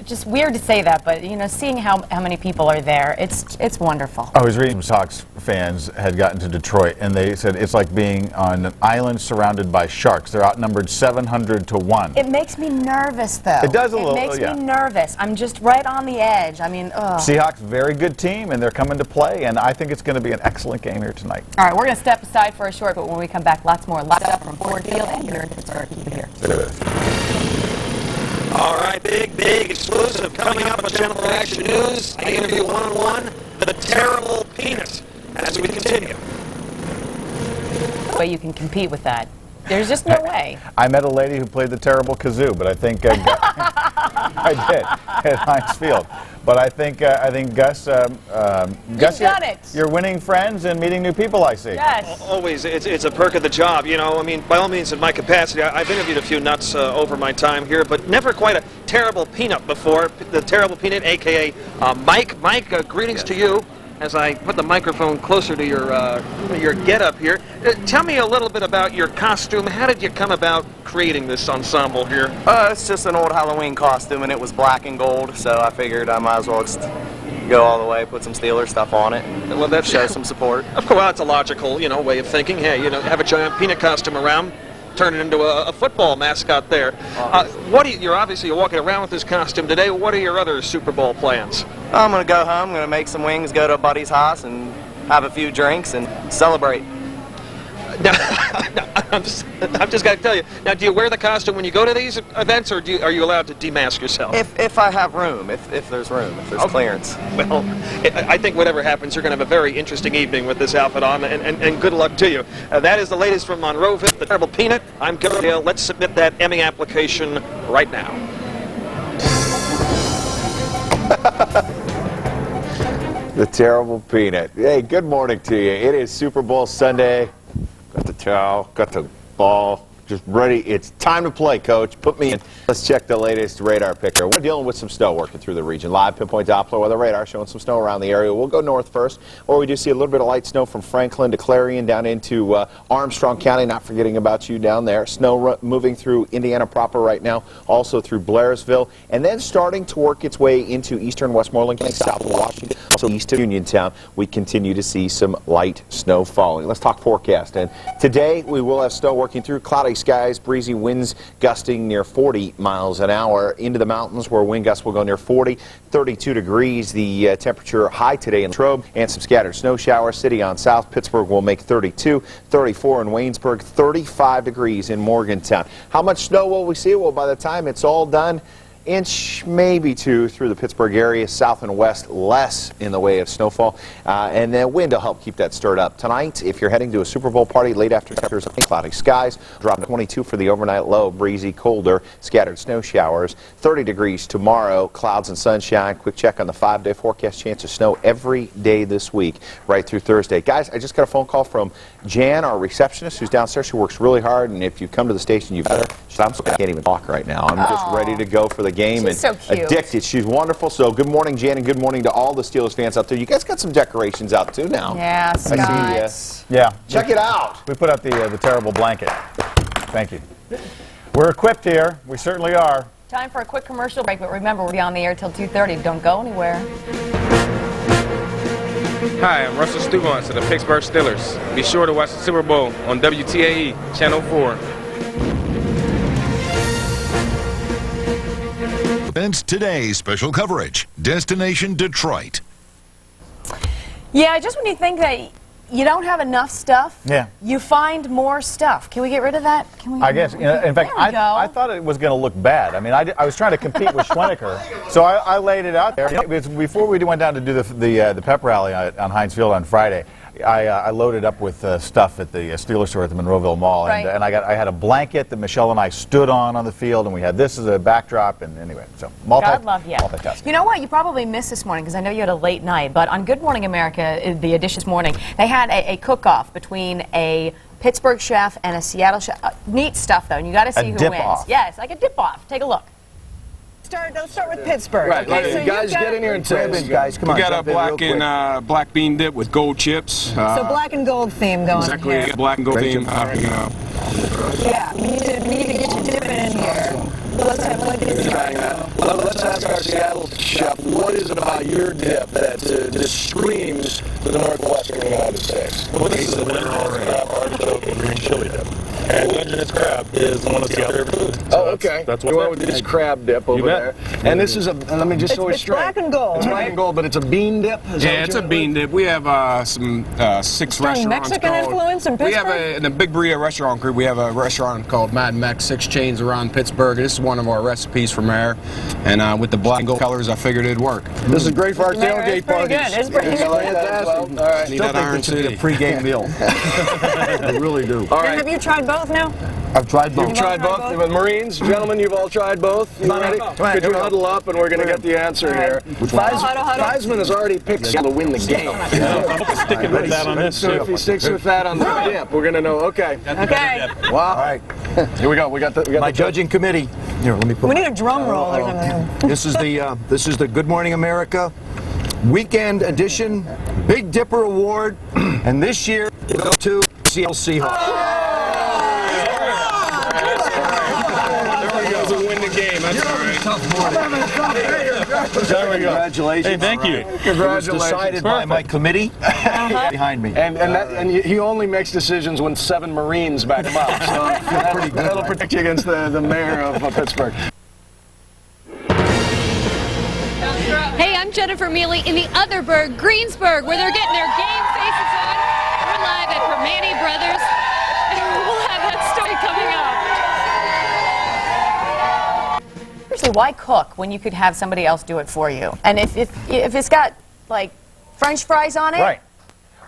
just weird to say that, but you know, seeing how many people are there, it's wonderful. I was reading Sox fans had gotten to Detroit, and they said it's like being on an island surrounded by sharks. They're outnumbered 700 to 1. It makes me nervous, though. It does a little. It makes me nervous. I'm just right on the edge. I mean, ugh. Seahawks, very good team, and they're coming to play, and I think it's going to be an excellent game here tonight. All right, we're going to step aside for a short, but when we come back, lots stuff from Ford Field and here in Pittsburgh. Keep it here. All right, big exclusive coming up on Channel 4 Action News. I interview one-on-one the terrible peanut as we continue. Way you can compete with that. There's just no way. I met a lady who played the terrible kazoo, but I think I did at Heinz Field. But I think Gus, Gus, you're winning friends and meeting new people, I see. Yes. Always, it's a perk of the job. You know, I mean, by all means, in my capacity, I've interviewed a few nuts over my time here, but never quite a terrible peanut before. The terrible peanut, a.k.a. Mike. Mike, greetings to you. As I put the microphone closer to your get-up here, tell me a little bit about your costume. How did you come about creating this ensemble here? It's just an old Halloween costume, and it was black and gold, so I figured I might as well just go all the way, put some Steelers stuff on it, and show some support. Of course, that's a logical, way of thinking. Hey, have a giant peanut costume around, turn it into a football mascot there. You're obviously walking around with this costume today. What are your other Super Bowl plans? I'm going to go home, I'm going to make some wings, go to a buddy's house, and have a few drinks and celebrate. Now, I'm just got to tell you. Now, do you wear the costume when you go to these events, or are you allowed to demask yourself? If I have room, if there's room, if there's clearance. Well, I think whatever happens, you're going to have a very interesting evening with this outfit on, and good luck to you. That is the latest from Monroeville, the Terrible Peanut. I'm Kevin Dale. Let's submit that Emmy application right now. The Terrible Peanut. Hey, good morning to you. It is Super Bowl Sunday. Got the towel, got the ball, just ready. It's time to play, Coach. Put me in. Let's check the latest radar picture. We're dealing with some snow working through the region. Live pinpoint Doppler weather radar showing some snow around the area. We'll go north first, or we do see a little bit of light snow from Franklin to Clarion down into Armstrong County. Not forgetting about you down there. Snow moving through Indiana proper right now, also through Blairsville, and then starting to work its way into eastern Westmoreland County, south of Washington, also east of Uniontown. We continue to see some light snow falling. Let's talk forecast. And today we will have snow working through, cloudy skies, breezy winds gusting near 40 miles an hour into the mountains where wind gusts will go near 40, 32 degrees. The temperature high today in Latrobe, and some scattered snow showers. City on South Pittsburgh will make 32, 34 in Waynesburg, 35 degrees in Morgantown. How much snow will we see? Well, by the time it's all done, inch, maybe two through the Pittsburgh area, south and west, less in the way of snowfall, and then wind will help keep that stirred up. Tonight, if you're heading to a Super Bowl party, late afternoon, cloudy skies, drop to 22 for the overnight low, breezy, colder, scattered snow showers, 30 degrees tomorrow, clouds and sunshine. Quick check on the 5-day forecast, chance of snow every day this week, right through Thursday. Guys, I just got a phone call from Jan, our receptionist, who's downstairs. She works really hard, and if you come to the station, you better. I can't even talk right now. I'm just ready to go for the game. She's and so cute. Addicted. She's wonderful. So good morning, Jan, and good morning to all the Steelers fans out there. You guys got some decorations out too now. Yeah, Scott. Yeah. Check it out. We put out the terrible blanket. Thank you. We're equipped here. We certainly are. Time for a quick commercial break, but remember, we'll be on the air till 2:30. Don't go anywhere. Hi, I'm Russell Stugans to the Pittsburgh Steelers. Be sure to watch the Super Bowl on WTAE Channel 4. Events Today special coverage. Destination Detroit. Yeah, just when you think that you don't have enough stuff, you find more stuff. Can we get rid of that? Can we? I guess. You know, in fact, I thought it was going to look bad. I mean, I was trying to compete with Schwenneker, so I laid it out there. Before we went down to do the pep rally on Heinz Field on Friday, I loaded up with stuff at the Steelers store at the Monroeville Mall, and I had a blanket that Michelle and I stood on the field, and we had this as a backdrop, and anyway, so God love you. multitasking. You know what? You probably missed this morning because I know you had a late night, but on Good Morning America, the edition this morning, they had a cook-off between a Pittsburgh chef and a Seattle chef. Neat stuff, though, and you got to see who wins. Dip-off. Yes, like a dip-off. Take a look. Let's start with Pittsburgh. Right, Okay, so guys, get in here and taste. guys, come on. We got a black bean dip with gold chips. So black and gold theme going exactly, on here. black and gold theme. Yeah, we need to get you dipping in here. Let's have a look at this. Well, let's ask our Seattle chef, what is it about your dip that screams the northwestern United States? Well, this is a winter crab, artichoke, and green chili dip. And Dungeness crab is one of the other foods. Oh, okay. That's we went with this crab dip over there. And this is a, let me just show you straight. It's black and gold, It's black and gold, but it's a bean dip? Yeah, it's a bean dip. We have some 6 restaurants Mexican called, influence in Pittsburgh? We have in the Big Burrito restaurant group, we have a restaurant called Mad Mex, 6 chains around Pittsburgh. This is one of our recipes from there. And with the black and gold colors, I figured it'd work. This is great for our tailgate parties. It's pretty good. All right. Need that Iron City. Pre-game meal. I really do. All right. Have you tried both now? I've tried both. You've tried both? With Marines, gentlemen, you've all tried both? You ready? Could you huddle up and we're going to get the answer here. Theismann has already picked to win the game. I'm sticking with that on this. So if he sticks with that on the dip, we're going to know. Okay. Okay. Wow. All right. Here we go. We got My judging committee. Here, let me put. We need a drum roll or something. This is the Good Morning America Weekend Edition Big Dipper Award, and this year it goes to Seattle Seahawks. Congratulations. Hey, thank you. Congratulations. It was decided by my committee behind me. And he only makes decisions when 7 Marines back him up. So that'll protect you against the mayor of Pittsburgh. Hey, I'm Jennifer Mealy in the other burg, Greensburg, where they're getting their game faces on. We're live at Permane Brothers. We'll have that story coming up. Seriously, why cook when you could have somebody else do it for you? And if it's got, like, French fries on it? Right.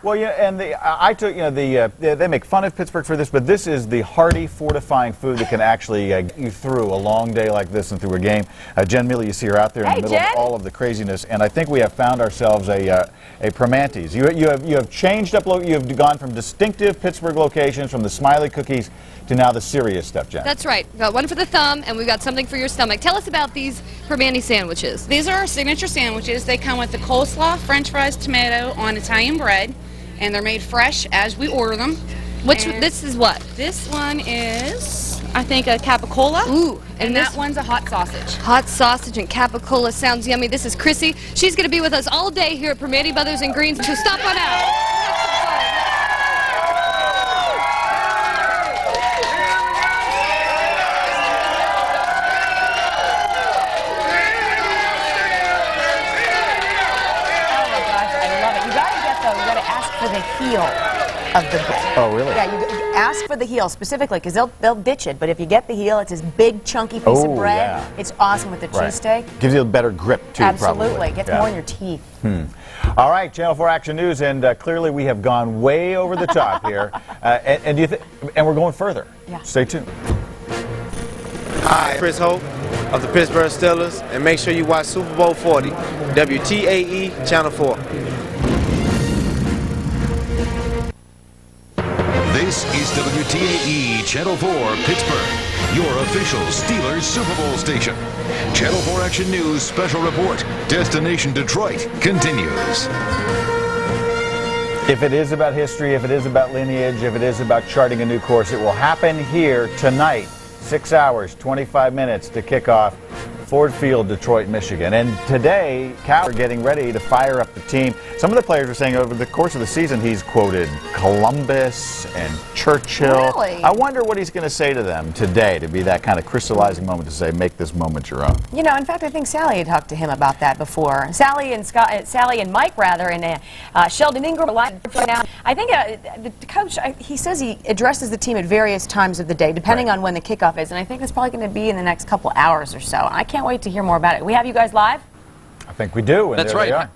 Well, yeah, and I took, they make fun of Pittsburgh for this, but this is the hearty, fortifying food that can actually get you through a long day like this and through a game. Jen Mealy, you see her out there in the middle of all of the craziness, and I think we have found ourselves a Primanti's. You have changed up, you have gone from distinctive Pittsburgh locations, from the smiley cookies to now the serious stuff, Jen. That's right. We've got one for the thumb, and we've got something for your stomach. Tell us about these Primanti sandwiches. These are our signature sandwiches. They come with the coleslaw, french fries, tomato on Italian bread, and they're made fresh as we order them. This is what? This one is, I think, a capicola. Ooh, and that one's a hot sausage. Hot sausage and capicola sounds yummy. This is Chrissy. She's going to be with us all day here at Primanti Brothers in Greens, so stop on out. For the heel of the bread. Oh, really? Yeah, you ask for the heel specifically because they'll ditch it. But if you get the heel, it's this big chunky piece of bread. Yeah. It's awesome with the cheesesteak. Gives you a better grip too. Absolutely, probably. Gets more in your teeth. All right, Channel 4 Action News, and clearly we have gone way over the top here, and we're going further. Yeah. Stay tuned. Hi, Chris Hope of the Pittsburgh Steelers, and make sure you watch Super Bowl 40, WTAE Channel 4. This is WTAE Channel 4 Pittsburgh, your official Steelers Super Bowl station. Channel 4 Action News Special Report, Destination Detroit, continues. If it is about history, if it is about lineage, if it is about charting a new course, it will happen here tonight. 6 hours, 25 minutes to kick off Ford Field, Detroit, Michigan. And today, Cal are getting ready to fire up the team. Some of the players are saying over the course of the season he's quoted Columbus and Churchill. Really? I wonder what he's going to say to them today to be that kind of crystallizing moment to say, make this moment your own. You know, in fact, I think Sally had talked to him about that before. Sally and Mike, and Sheldon Ingram are live now. I think the coach, he says he addresses the team at various times of the day, depending on when the kickoff is. And I think it's probably going to be in the next couple hours or so. I can't wait to hear more about it. We have you guys live? I think we do. And that's right.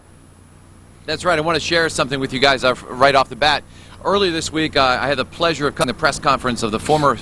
That's right. I want to share something with you guys right off the bat. Earlier this week, I had the pleasure of coming to the press conference of the former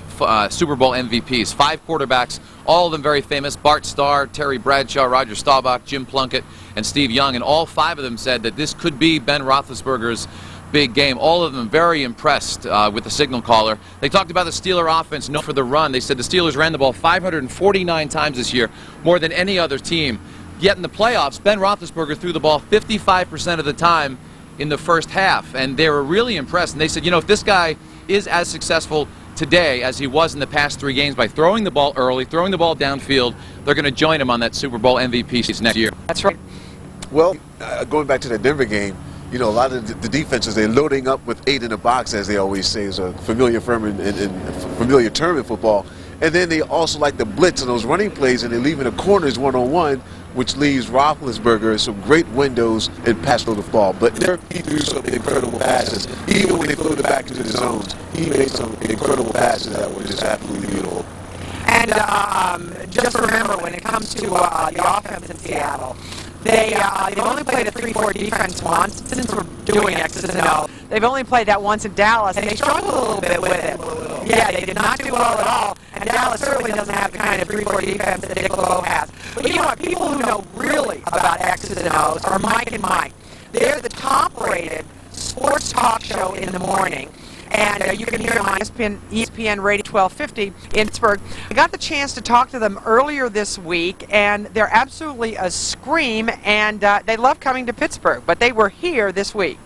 Super Bowl MVPs, 5 quarterbacks, all of them very famous: Bart Starr, Terry Bradshaw, Roger Staubach, Jim Plunkett, and Steve Young. And all 5 of them said that this could be Ben Roethlisberger's big game. All of them very impressed with the signal caller. They talked about the Steeler offense, known for the run. They said the Steelers ran the ball 549 times this year, more than any other team. Yet in the playoffs, Ben Roethlisberger threw the ball 55% of the time in the first half, and they were really impressed. And they said, you know, if this guy is as successful today as he was in the past 3 games by throwing the ball early, throwing the ball downfield, they're going to join him on that Super Bowl MVP season next year. That's right. Well, going back to the Denver game, you know, a lot of the defenses, they're loading up with 8 in the box, as they always say, is a familiar term in football. And then they also like the blitz and those running plays, and they're leaving the corners one-on-one, which leaves Roethlisberger some great windows and pass through the ball. But he threw some incredible passes. Even when they flew it back into the zones, he made some incredible passes that were just absolutely beautiful. And just remember, when it comes to the offense in Seattle, they've only played a 3-4 defense once since we're doing X's and O's. They've only played that once in Dallas, and they struggled a little bit with it. Yeah, they did not do well at all, and Dallas certainly doesn't have the kind of 3-4 defense that Dick LeBeau has. But you know what? People who know really about X's and O's are Mike and Mike. They're the top-rated sports talk show in the morning. And you can hear them on ESPN Radio 1250 in Pittsburgh. I got the chance to talk to them earlier this week, and they're absolutely a scream, and they love coming to Pittsburgh, but they were here this week.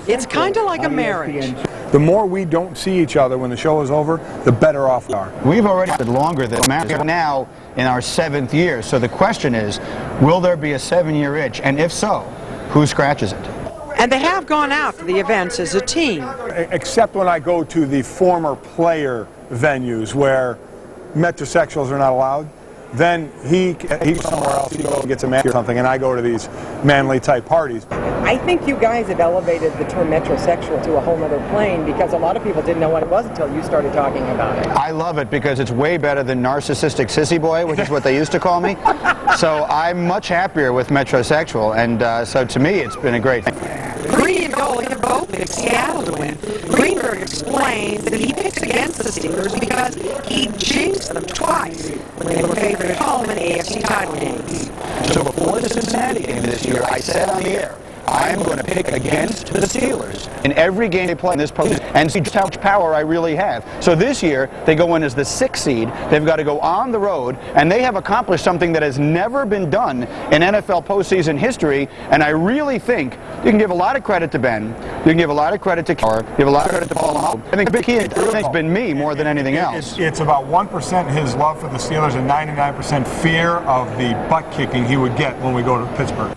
It's kind of like a marriage. The more we don't see each other when the show is over, the better off we are. We've already been longer than marriage. We're now in our 7th year. So the question is, will there be a 7-year itch? And if so, who scratches it? And they have gone out to the events as a team. Except when I go to the former player venues where metrosexuals are not allowed, then he's somewhere else, he goes and gets a man or something, and I go to these manly type parties. I think you guys have elevated the term metrosexual to a whole other plane, because a lot of people didn't know what it was until you started talking about it. I love it because it's way better than narcissistic sissy boy, which is what they used to call me. So I'm much happier with metrosexual, and so to me it's been a great thing. Green and Gold have both picked Seattle to win. Greenberg explains that he picks against the Steelers because he jinxed them twice when they were favored at home in AFC title games. So before the Cincinnati game this year, I said on the air, I'm going to pick against the Steelers in every game they play in this postseason and see just how much power I really have. So this year, they go in as the 6th seed. They've got to go on the road, and they have accomplished something that has never been done in NFL postseason history, and I really think you can give a lot of credit to Ben. You can give a lot of credit to Carr. Give a lot of credit to Paul Mahomes. I think the big key has been me more than anything else. It's about 1% his love for the Steelers and 99% fear of the butt kicking he would get when we go to Pittsburgh.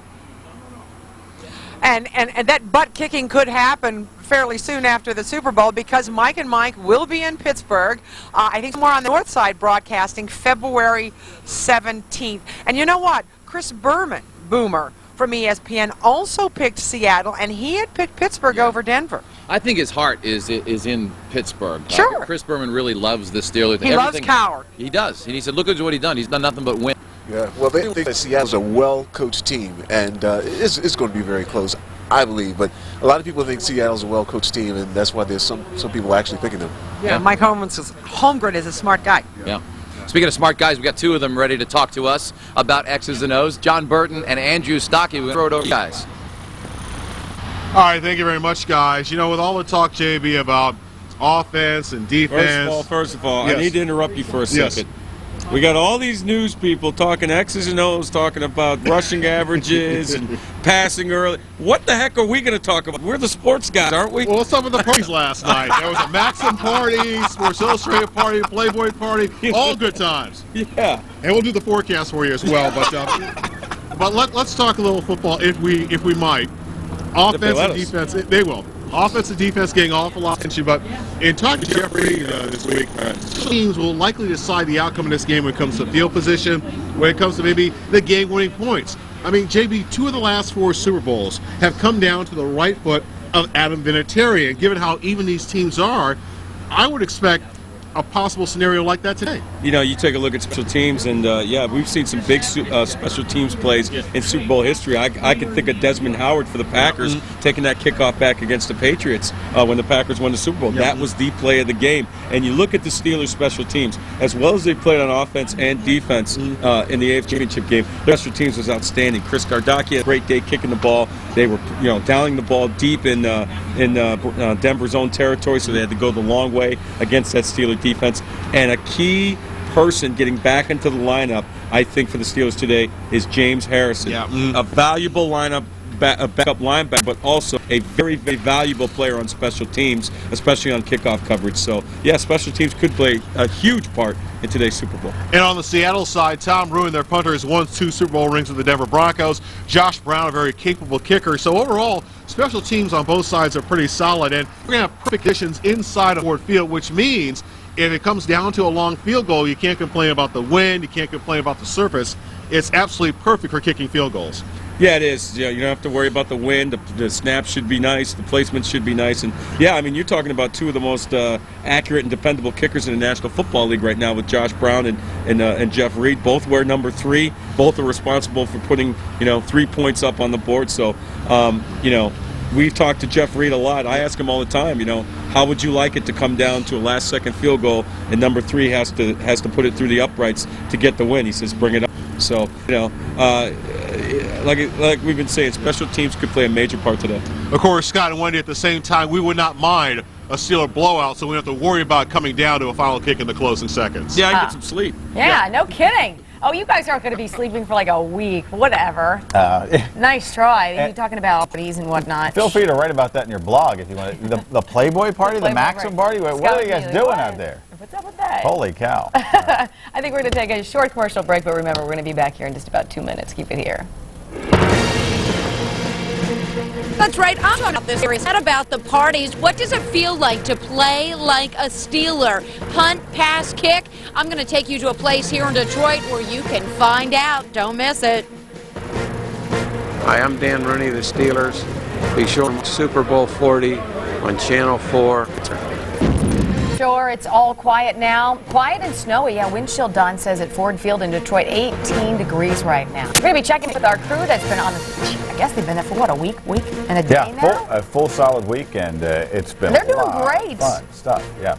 And that butt kicking could happen fairly soon after the Super Bowl because Mike and Mike will be in Pittsburgh, I think somewhere on the north side, broadcasting February 17th. And you know what? Chris Boomer from ESPN also picked Seattle, and he had picked Pittsburgh over Denver. I think his heart is in Pittsburgh. Sure. Chris Berman really loves the Steelers. He loves Cowher. He does. And he said, look at what he's done. He's done nothing but win. Yeah, well, they think that Seattle's a well-coached team, and it's going to be very close, I believe. But a lot of people think Seattle's a well-coached team, and that's why there's some people actually picking them. Yeah, Mike Holmgren is a smart guy. Yeah. Speaking of smart guys, we got two of them ready to talk to us about X's and O's. John Burton and Andrew Stockey. We're going to throw it over to you guys. All right, thank you very much, guys. You know, with all the talk, JB, about offense and defense. First of all, Yes. I need to interrupt you for a Yes. second. We got all these news people talking X's and O's, talking about rushing averages and passing early. What the heck are we going to talk about? We're the sports guys, aren't we? Well, some of the parties last night. There was a Maxim party, Sports Illustrated party, Playboy party, all good times. Yeah. And we'll do the forecast for you as well. But let's talk a little football if we might. Offense and defense, they will. Offense and defense getting an awful lot of attention, but in talking to Jeff Reed this week, teams will likely decide the outcome of this game when it comes to field position, when it comes to maybe the game-winning points. I mean, JB, 2 of the last 4 Super Bowls have come down to the right foot of Adam Vinatieri, and given how even these teams are, I would expect a possible scenario like that today. You know, you take a look at special teams, and yeah, we've seen some big special teams plays in Super Bowl history. I can think of Desmond Howard for the Packers taking that kickoff back against the Patriots when the Packers won the Super Bowl. That was the play of the game. And you look at the Steelers' special teams, as well as they played on offense and defense in the AFC Championship game. Their special teams was outstanding. Chris Gardocki had a great day kicking the ball. They were, downing the ball deep in Denver's own territory, so they had to go the long way against that Steelers defense. And a key person getting back into the lineup, I think, for the Steelers today is James Harrison. A valuable backup linebacker, but also a very, very valuable player on special teams, especially on kickoff coverage. So, yeah, special teams could play a huge part in today's Super Bowl. And on the Seattle side, Tom Bruin, their punter, has won 2 Super Bowl rings with the Denver Broncos. Josh Brown, a very capable kicker. So overall, special teams on both sides are pretty solid, and we're going to have perfect conditions inside of Ford Field, which means if it comes down to a long field goal, you can't complain about the wind, you can't complain about the surface. It's absolutely perfect for kicking field goals. Yeah, it is. You don't have to worry about the wind. The snaps should be nice. The placements should be nice. And, yeah, I mean, you're talking about 2 of the most accurate and dependable kickers in the National Football League right now with Josh Brown and Jeff Reed. Both wear number 3. Both are responsible for putting, 3 points up on the board. So, we've talked to Jeff Reed a lot. I ask him all the time, how would you like it to come down to a last-second field goal, and number 3 has to put it through the uprights to get the win? He says, bring it up. So, like we've been saying, special teams could play a major part today. Of course, Scott and Wendy, at the same time, we would not mind a Steeler blowout, so we don't have to worry about coming down to a final kick in the closing seconds. Yeah, I get some sleep. Yeah, no kidding. Oh, you guys aren't going to be sleeping for like a week. Whatever. Nice try. You're talking about parties and whatnot. Feel free to write about that in your blog if you want. The Playboy party, the Maxim party? What are you guys doing out there? What's up with that? Holy cow. I think we're going to take a short commercial break, but remember, we're going to be back here in just about 2 minutes. Keep it here. That's right. I'm talking about this series. Not about the parties. What does it feel like to play like a Steeler? Punt, pass, kick. I'm going to take you to a place here in Detroit where you can find out. Don't miss it. Hi, I'm Dan Rooney, the Steelers. Be sure to Super Bowl 40 on Channel 4. Sure, it's all quiet now. Quiet and snowy. Yeah, wind chill, Don says, at Ford Field in Detroit. 18 degrees right now. We're going to be checking with our crew that's been on the check. I guess they've been there for what, a week and a day now? A full solid week, and it's been They're a doing lot great. of fun stuff. Yeah.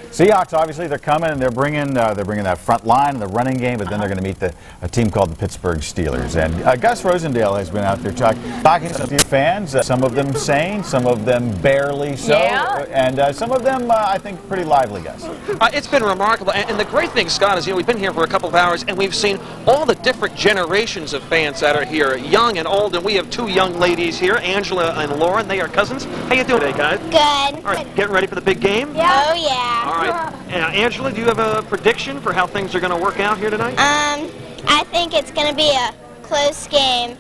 Seahawks, obviously, they're coming and they're bringing that front line and the running game, but then they're going to meet a team called the Pittsburgh Steelers. And Gus Rosendale has been out there talking to a few fans, some of them sane, some of them barely so, and some of them, I think, pretty lively, Gus. It's been remarkable, and the great thing, Scott, is we've been here for a couple of hours, and we've seen all the different generations of fans that are here, young and old, and we have two young ladies here, Angela and Lauren. They are cousins. How you doing today, guys? Good. All right, getting ready for the big game? Yeah. Oh, yeah. All right. Angela, do you have a prediction for how things are going to work out here tonight? I think it's going to be a close game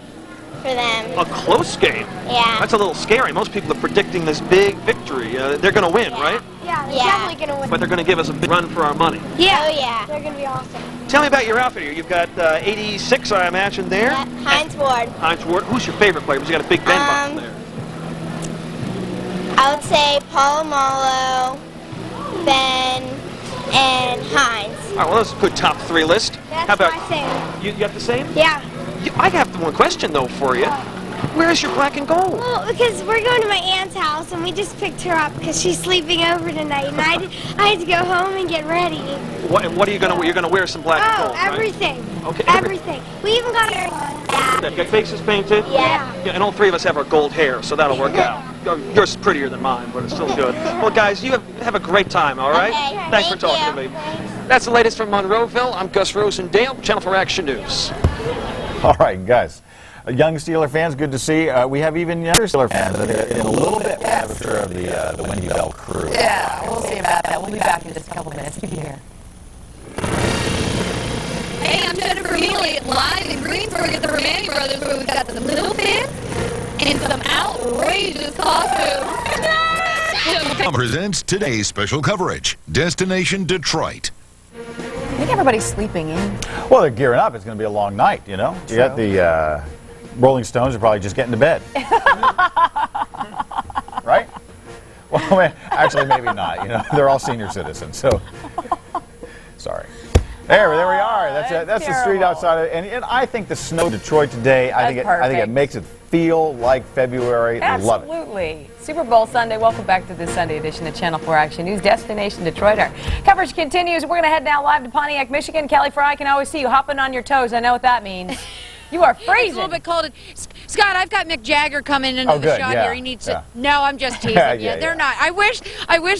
for them. A close game? Yeah. That's a little scary. Most people are predicting this big victory. They're going to win, right? Yeah, they're definitely going to win. But they're going to give us a big run for our money. Yeah. Oh, yeah. They're going to be awesome. Tell me about your outfit here. You've got 86, I imagine, there. Yep, Heinz Ward. Heinz Ward. Who's your favorite player? Because you got a big Ben box there. I would say Polamalu, Ben, and Heinz. All right, well, that's a good top 3 list. That's how about my same. You got the same? Yeah. I have one question, though, for you. Where's your black and gold? Well, because we're going to my aunt's house, and we just picked her up because she's sleeping over tonight, and I had to go home and get ready. What are you going to wear? You're going to wear some black and gold, everything. Right? Okay. Everything. We even got her. Your face is painted? Yeah. And all 3 of us have our gold hair, so that'll work out. Yours is prettier than mine, but it's still good. Well, guys, you have a great time, all right? Okay. Thanks for talking to me. That's the latest from Monroeville. I'm Gus Rosendale, Channel 4 Action News. All right, guys. Young Steeler fans, good to see. We have even younger Steeler fans in a little bit after the Wendy Bell crew. Yeah, we'll see about that. We'll be back in just a couple minutes. Keep it here. Hey, I'm Jennifer Mealy, live in Greensburg at the Romani Brothers, where we've got the little fans in some outrageous costumes. Presents today's special coverage, Destination Detroit. I think everybody's sleeping in. Well, they're gearing up. It's going to be a long night, you know. You got the Rolling Stones are probably just getting to bed. Right? Well, actually, maybe not. You know, they're all senior citizens, so sorry. There we are. That's the street outside of, and I think the snow in Detroit today. I think it makes it feel like February. Love it. Absolutely. Super Bowl Sunday. Welcome back to this Sunday edition of Channel 4 Action News, Destination Detroit. Our coverage continues. We're going to head now live to Pontiac, Michigan. Kelly Fry, I can always see you hopping on your toes. I know what that means. You are freezing. It's a little bit cold. Scott, I've got Mick Jagger coming into the shot here. He needs to. No, I'm just teasing you. They're not. I wish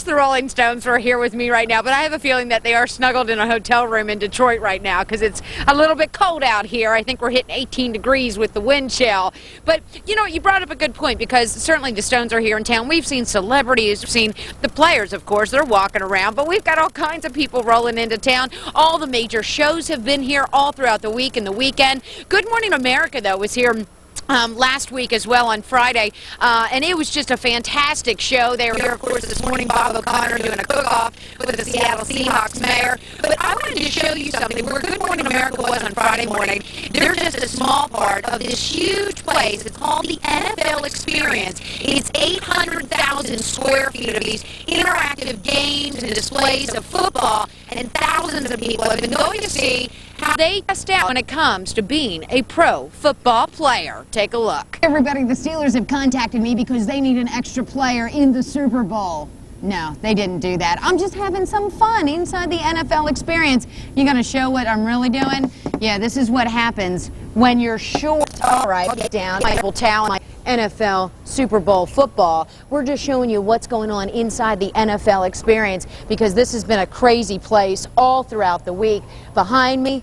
the Rolling Stones were here with me right now, but I have a feeling that they are snuggled in a hotel room in Detroit right now because it's a little bit cold out here. I think we're hitting 18 degrees with the wind chill. But, you know, you brought up a good point because certainly the Stones are here in town. We've seen celebrities, we've seen the players, of course. They're walking around, but we've got all kinds of people rolling into town. All the major shows have been here all throughout the week and the weekend. Good Morning America, though, was here last week as well on Friday, and it was just a fantastic show. They were here, of course, this morning, Bob O'Connor doing a cook-off with the Seattle Seahawks mayor. But I wanted to show you something. Where Good Morning America was on Friday morning, they're just a small part of this huge place. It's called the NFL Experience. It's 800,000 square feet of these interactive games and displays of football, and thousands of people have been going to see how they test out when it comes to being a pro football player. Take a look. Everybody, the Steelers have contacted me because they need an extra player in the Super Bowl. No, they didn't do that. I'm just having some fun inside the NFL Experience. You gonna show what I'm really doing? Yeah, this is what happens when you're short. All right, get down. Michael Town, NFL Super Bowl football. We're just showing you what's going on inside the NFL Experience because this has been a crazy place all throughout the week. Behind me,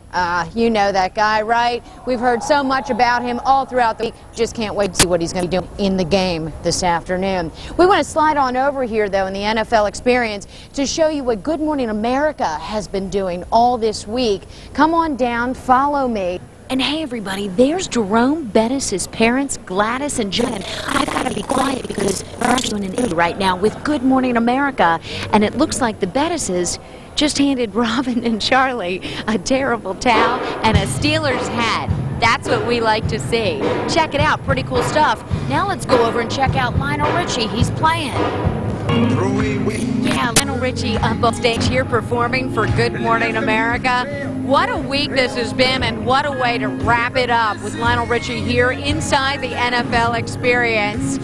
you know that guy, right? We've heard so much about him all throughout the week. Just can't wait to see what he's going to be doing in the game this afternoon. We want to slide on over here, though, in the NFL Experience to show you what Good Morning America has been doing all this week. Come on down, follow me. And hey, everybody, there's Jerome Bettis' parents, Gladys and Jen. I've got to be quiet because they're doing an interview right now with Good Morning America. And it looks like the Bettises just handed Robin and Charlie a terrible towel and a Steelers hat. That's what we like to see. Check it out. Pretty cool stuff. Now let's go over and check out Lionel Richie. He's playing. Yeah, Lionel Richie up on stage here performing for Good Morning America. What a week this has been, and what a way to wrap it up with Lionel Richie here inside the NFL experience.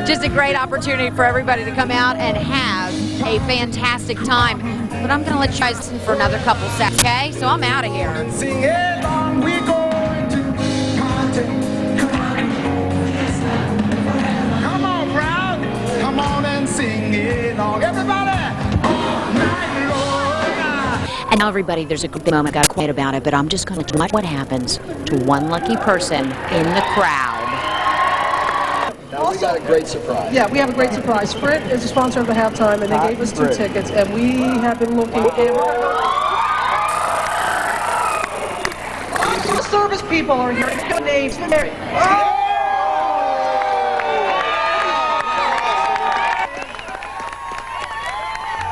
Just a great opportunity for everybody to come out and have a fantastic time. But I'm going to let you guys listen for another couple seconds, okay? So I'm out of here. Come on, crowd. Come on and sing it along. Everybody. And now, everybody, there's a good moment. I got quiet about it, but I'm just going to watch what happens to one lucky person in the crowd. Now we got a great surprise. Yeah, we have a great surprise. Sprint is a sponsor of the halftime, and they gave us 2 tickets, and we have been looking. And the service people are here. Good names.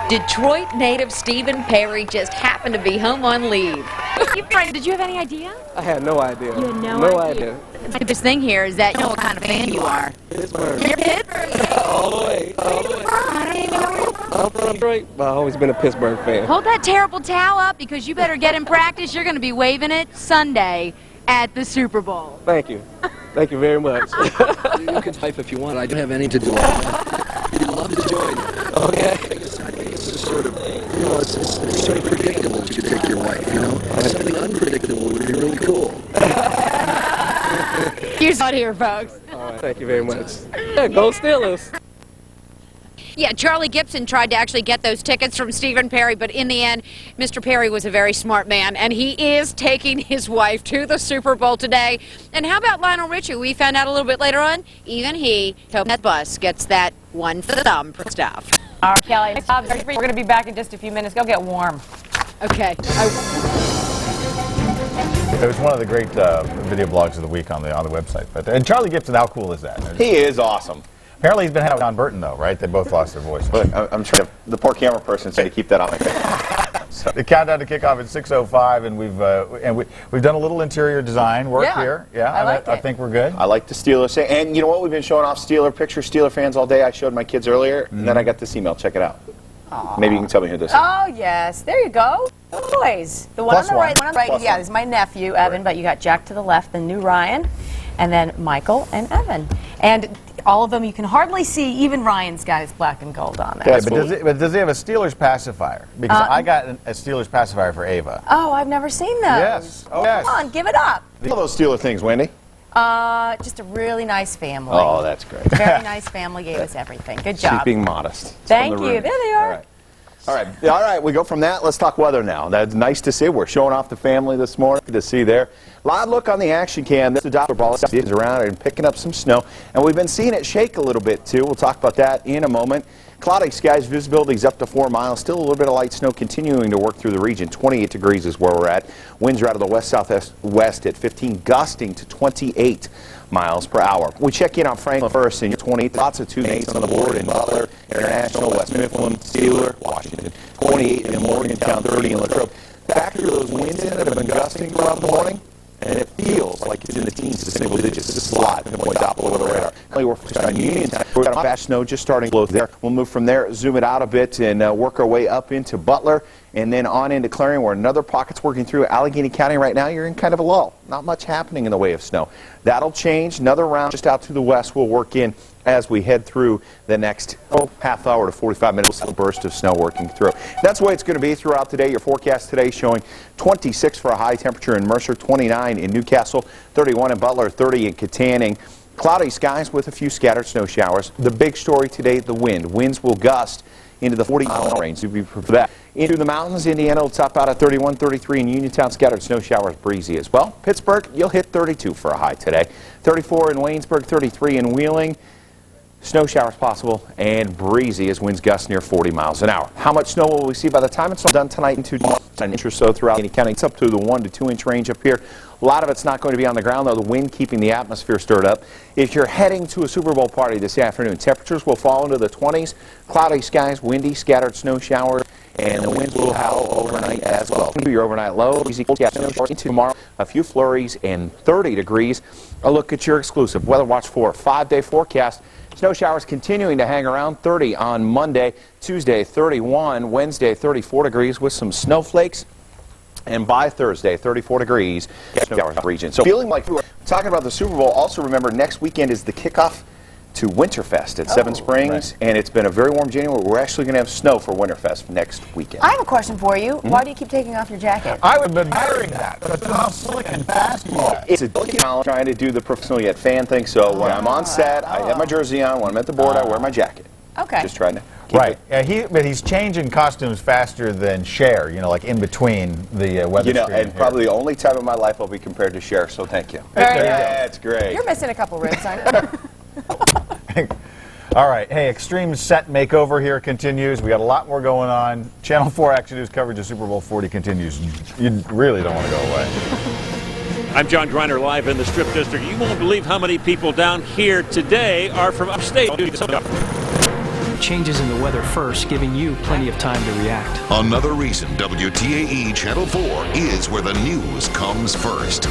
Detroit native Stephen Perry just happened to be home on leave. Did you have any idea? I had no idea. You had no idea. The biggest thing here is that you know what kind of fan you are. Pittsburgh. You're Pittsburgh. All the way. All the way. I'm from Detroit, but I've always been a Pittsburgh fan. Hold that terrible towel up because you better get in practice. You're going to be waving it Sunday at the Super Bowl. Thank you. Thank you very much. You can type if you want. I don't have anything to do with it. You'd love to join. Okay. It's sort of, you know, it's sort of predictable that you pick your wife, you know? Something unpredictable would be really cool. Here's out here, folks. All right. Thank you very much. Yeah, go Steelers. Yeah, Charlie Gibson tried to actually get those tickets from Stephen Perry, but in the end, Mr. Perry was a very smart man, and he is taking his wife to the Super Bowl today. And how about Lionel Richie? We found out a little bit later on, even he, that bus, gets that one for the thumb for stuff. All right, Kelly, we're going to be back in just a few minutes. Go get warm. Okay. It was one of the great video blogs of the week on the website. And Charlie Gibson, how cool is that? He is awesome. Apparently he's been hanging out with John Burton, though, right? They both lost their voice. Look, I'm trying to, the poor camera person said to keep that on my face. So. The countdown to kickoff at 6:05, and we've done a little interior design work here. Yeah, I think we're good. I like the Steelers, and you know what? We've been showing off Steeler pictures, Steeler fans all day. I showed my kids earlier, and then I got this email. Check it out. Aww. Maybe you can tell me who this is. Oh yes, there you go. Boys, the one on the right. Yeah, this is my nephew Evan, but you got Jack to the left, then new Ryan, and then Michael and Evan, and all of them you can hardly see. Even Ryan's got his black and gold on there. Yeah, but does he have a Steelers pacifier? Because I got a Steelers pacifier for Ava. Oh, I've never seen those. Yes. Oh, yes. Come on, give it up. All those Steeler things, Wendy. Just a really nice family. Oh, that's great. Very nice family, gave us everything. Good job. She's being modest. Thank you. There they are. All right, we go from that. Let's talk weather now. That's nice to see. We're showing off the family this morning. Good to see there. Live look on the action cam. This is Doppler ball is around and picking up some snow. And we've been seeing it shake a little bit, too. We'll talk about that in a moment. Cloudy skies, visibility's up to 4 miles. Still a little bit of light snow continuing to work through the region. 28 degrees is where we're at. Winds are out of the west-southwest at 15, gusting to 28 miles per hour. We check in on Franklin first, and you're 28. Lots of 2-8s on the board in Butler, International, West Mifflin, Steeler, Washington. 28 in Morgantown, 30 in Latrobe. Factor those winds in that have been gusting throughout the morning, and it feels like it's in the teens to single digits. This is live in Doppler with the radar. We're focused on Uniontown. We've got fast snow just starting to blow there. We'll move from there, zoom it out a bit, and work our way up into Butler, and then on into Clarion, where another pocket's working through Allegheny County right now. You're in kind of a lull. Not much happening in the way of snow. That'll change. Another round just out to the west will work in as we head through the next half hour to 45 minutes. A burst of snow working through. That's the way it's going to be throughout today. Your forecast today showing 26 for a high temperature in Mercer, 29 in Newcastle, 31 in Butler, 30 in Katanning. Cloudy skies with a few scattered snow showers. The big story today, the wind. Winds will gust into the 40-mile range. We'll be for that. Into the mountains, Indiana will top out at 31, 33 in Uniontown. Scattered snow showers, breezy as well. Pittsburgh, you'll hit 32 for a high today. 34 in Waynesburg, 33 in Wheeling. Snow showers possible and breezy as winds gust near 40 miles an hour. How much snow will we see by the time it's all done tonight into an inch or so throughout any county? It's up to the 1 to 2 inch range up here. A lot of it's not going to be on the ground, though, the wind keeping the atmosphere stirred up. If you're heading to a Super Bowl party this afternoon, temperatures will fall into the 20s. Cloudy skies, windy, scattered snow showers, and the winds will howl overnight as well. Your overnight low, easy snow showers into tomorrow, a few flurries and 30 degrees. A look at your exclusive Weather Watch 4 5-day forecast. Snow showers continuing to hang around. 30 on Monday, Tuesday 31, Wednesday 34 degrees with some snowflakes. And by Thursday, 34 degrees, snow showers in the region. So feeling like we were talking about the Super Bowl, also remember next weekend is the kickoff to Winterfest at Seven Springs, and it's been a very warm January. We're actually going to have snow for Winterfest next weekend. I have a question for you. Why do you keep taking off your jacket? I would have been admiring that, but how slick and fast you are. It's a challenge trying to do the professional yet fan thing, so when I'm on set, I have my jersey on. When I'm at the board, I wear my jacket. Okay. Just trying to Right. But he's changing costumes faster than Cher, you know, like in between the weather You know, screen and probably the only time in my life I'll be compared to Cher, so thank you. Very That's great. You're missing a couple ribs, aren't you? All right. Hey, Extreme Set Makeover here continues. We got a lot more going on. Channel 4 Action News coverage of Super Bowl 40 continues. You really don't want to go away. I'm John Greiner, live in the Strip District. You won't believe how many people down here today are from upstate. Changes in the weather first, giving you plenty of time to react. Another reason WTAE Channel 4 is where the news comes first.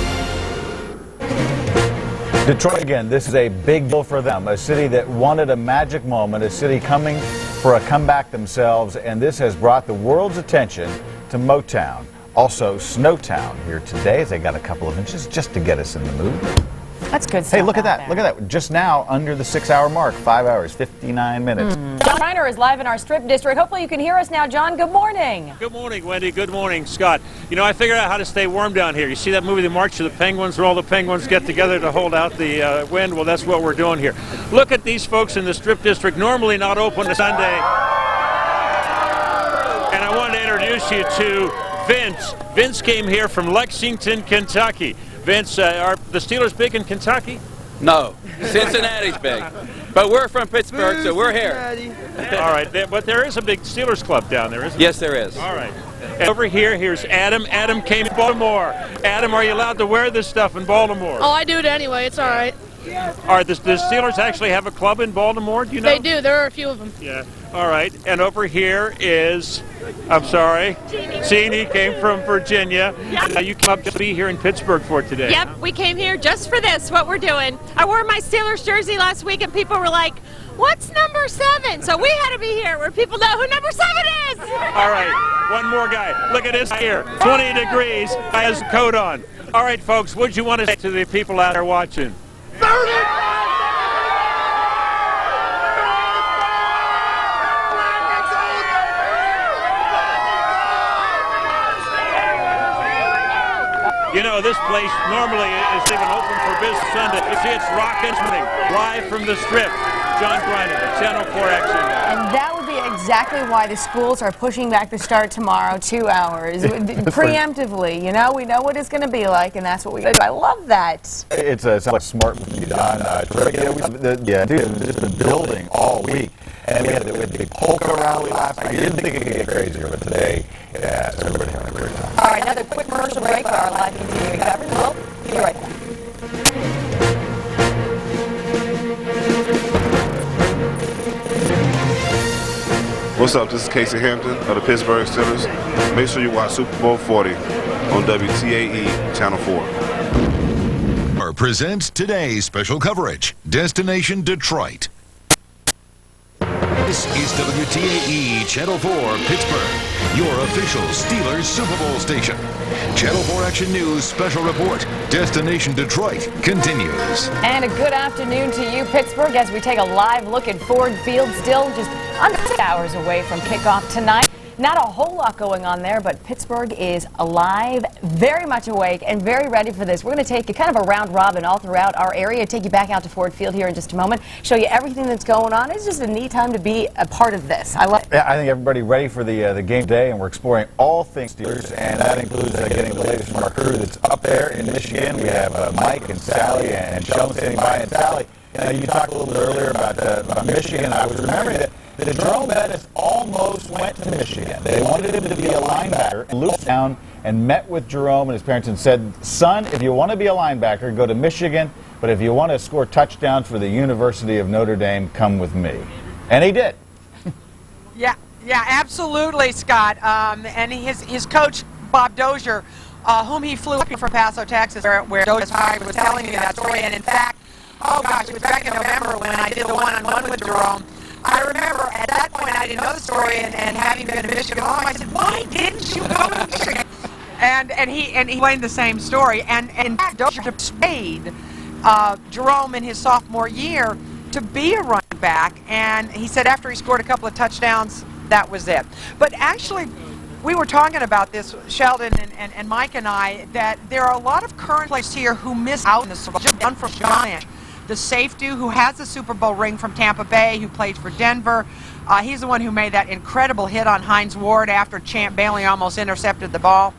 Detroit again, this is a big deal for them. A city that wanted a magic moment, a city coming for a comeback themselves, and this has brought the world's attention to Motown. Also, Snowtown here today, as they got a couple of inches just to get us in the mood. That's good stuff. Hey, look at that. Look at that. Just now, under the 6-hour mark, 5 hours, 59 minutes. John Reiner is live in our Strip District. Hopefully you can hear us now. John, good morning. Good morning, Wendy. Good morning, Scott. You know, I figured out how to stay warm down here. You see that movie, The March of the Penguins, where all the penguins get together to hold out the wind? Well, that's what we're doing here. Look at these folks in the Strip District, normally not open on Sunday. And I want to introduce you to Vince. Vince came here from Lexington, Kentucky. Vince, are the Steelers big in Kentucky? No, Cincinnati's big, but we're from Pittsburgh, so we're here. All right, but there is a big Steelers club down there, isn't there? Yes, there is. All right. And over here, here's Adam. Adam came to Baltimore. Adam, are you allowed to wear this stuff in Baltimore? Oh, I do it anyway. It's all right. All right, the Steelers actually have a club in Baltimore, do you know? They do. There are a few of them. Yeah. All right, and over here is, I'm sorry, Jeannie came from Virginia. You came up to be here in Pittsburgh for today. Yep, we came here just for this, what we're doing. I wore my Steelers jersey last week and people were like, what's number 7? So we had to be here where people know who number 7 is. All right, one more guy. Look at this here, 20 degrees, has a coat on. All right, folks, what'd you want to say to the people out there watching? You know, this place normally is even open for business Sunday. You see, it's rockin' live from the Strip. John Greiner, Channel 4 Action. And that would be exactly why the schools are pushing back the start tomorrow 2 hours. Preemptively, you know, we know what it's going to be like, and that's what we do. I love that. It's a smart movie, John. Just been building all week. And we had the big polka rally last night. I didn't think it could get crazier, but today, yeah, so everybody having a great time. All right, another quick commercial break for our live continuing coverage. We'll be right back. What's up? This is Casey Hampton of the Pittsburgh Steelers. Make sure you watch Super Bowl 40 on WTAE Channel 4. Presents today's special coverage, Destination Detroit. This is WTAE Channel 4 Pittsburgh, your official Steelers Super Bowl station. Channel 4 Action News Special Report, Destination Detroit continues. And a good afternoon to you, Pittsburgh, as we take a live look at Ford Field, still just under 6 hours away from kickoff tonight. Not a whole lot going on there, but Pittsburgh is alive, very much awake, and very ready for this. We're going to take you kind of a round robin all throughout our area, take you back out to Ford Field here in just a moment, show you everything that's going on. It's just a neat time to be a part of this. I love it. Yeah, I think everybody ready for the game day, and we're exploring all things Steelers, and that includes getting the latest from our crew that's up there in Michigan. We have Mike and Sally and Sean standing by. And Sally, you talked a little bit earlier about Michigan. I was remembering that Jerome Bettis almost went to Michigan. They wanted him to be a linebacker. And Luke down and met with Jerome and his parents and said, son, if you want to be a linebacker, go to Michigan. But if you want to score touchdowns for the University of Notre Dame, come with me. And he did. Yeah, absolutely, Scott. And his coach, Bob Dozier, whom he flew up from Paso, Texas, where Dozier was telling me that story. And in fact, oh gosh, it was back in November when I did the one-on-one with Jerome. I remember at that point I didn't know the story, and having been to Michigan, I said, why didn't you go to Michigan? And he explained the same story. And in fact, Dozier paid Jerome in his sophomore year to be a running back, and he said after he scored a couple of touchdowns, that was it. But actually, we were talking about this, Sheldon and Mike and I, that there are a lot of current players here who miss out in the Super Bowl. John from Giant, the safety who has the Super Bowl ring from Tampa Bay, who played for Denver. He's the one who made that incredible hit on Hines Ward after Champ Bailey almost intercepted the ball.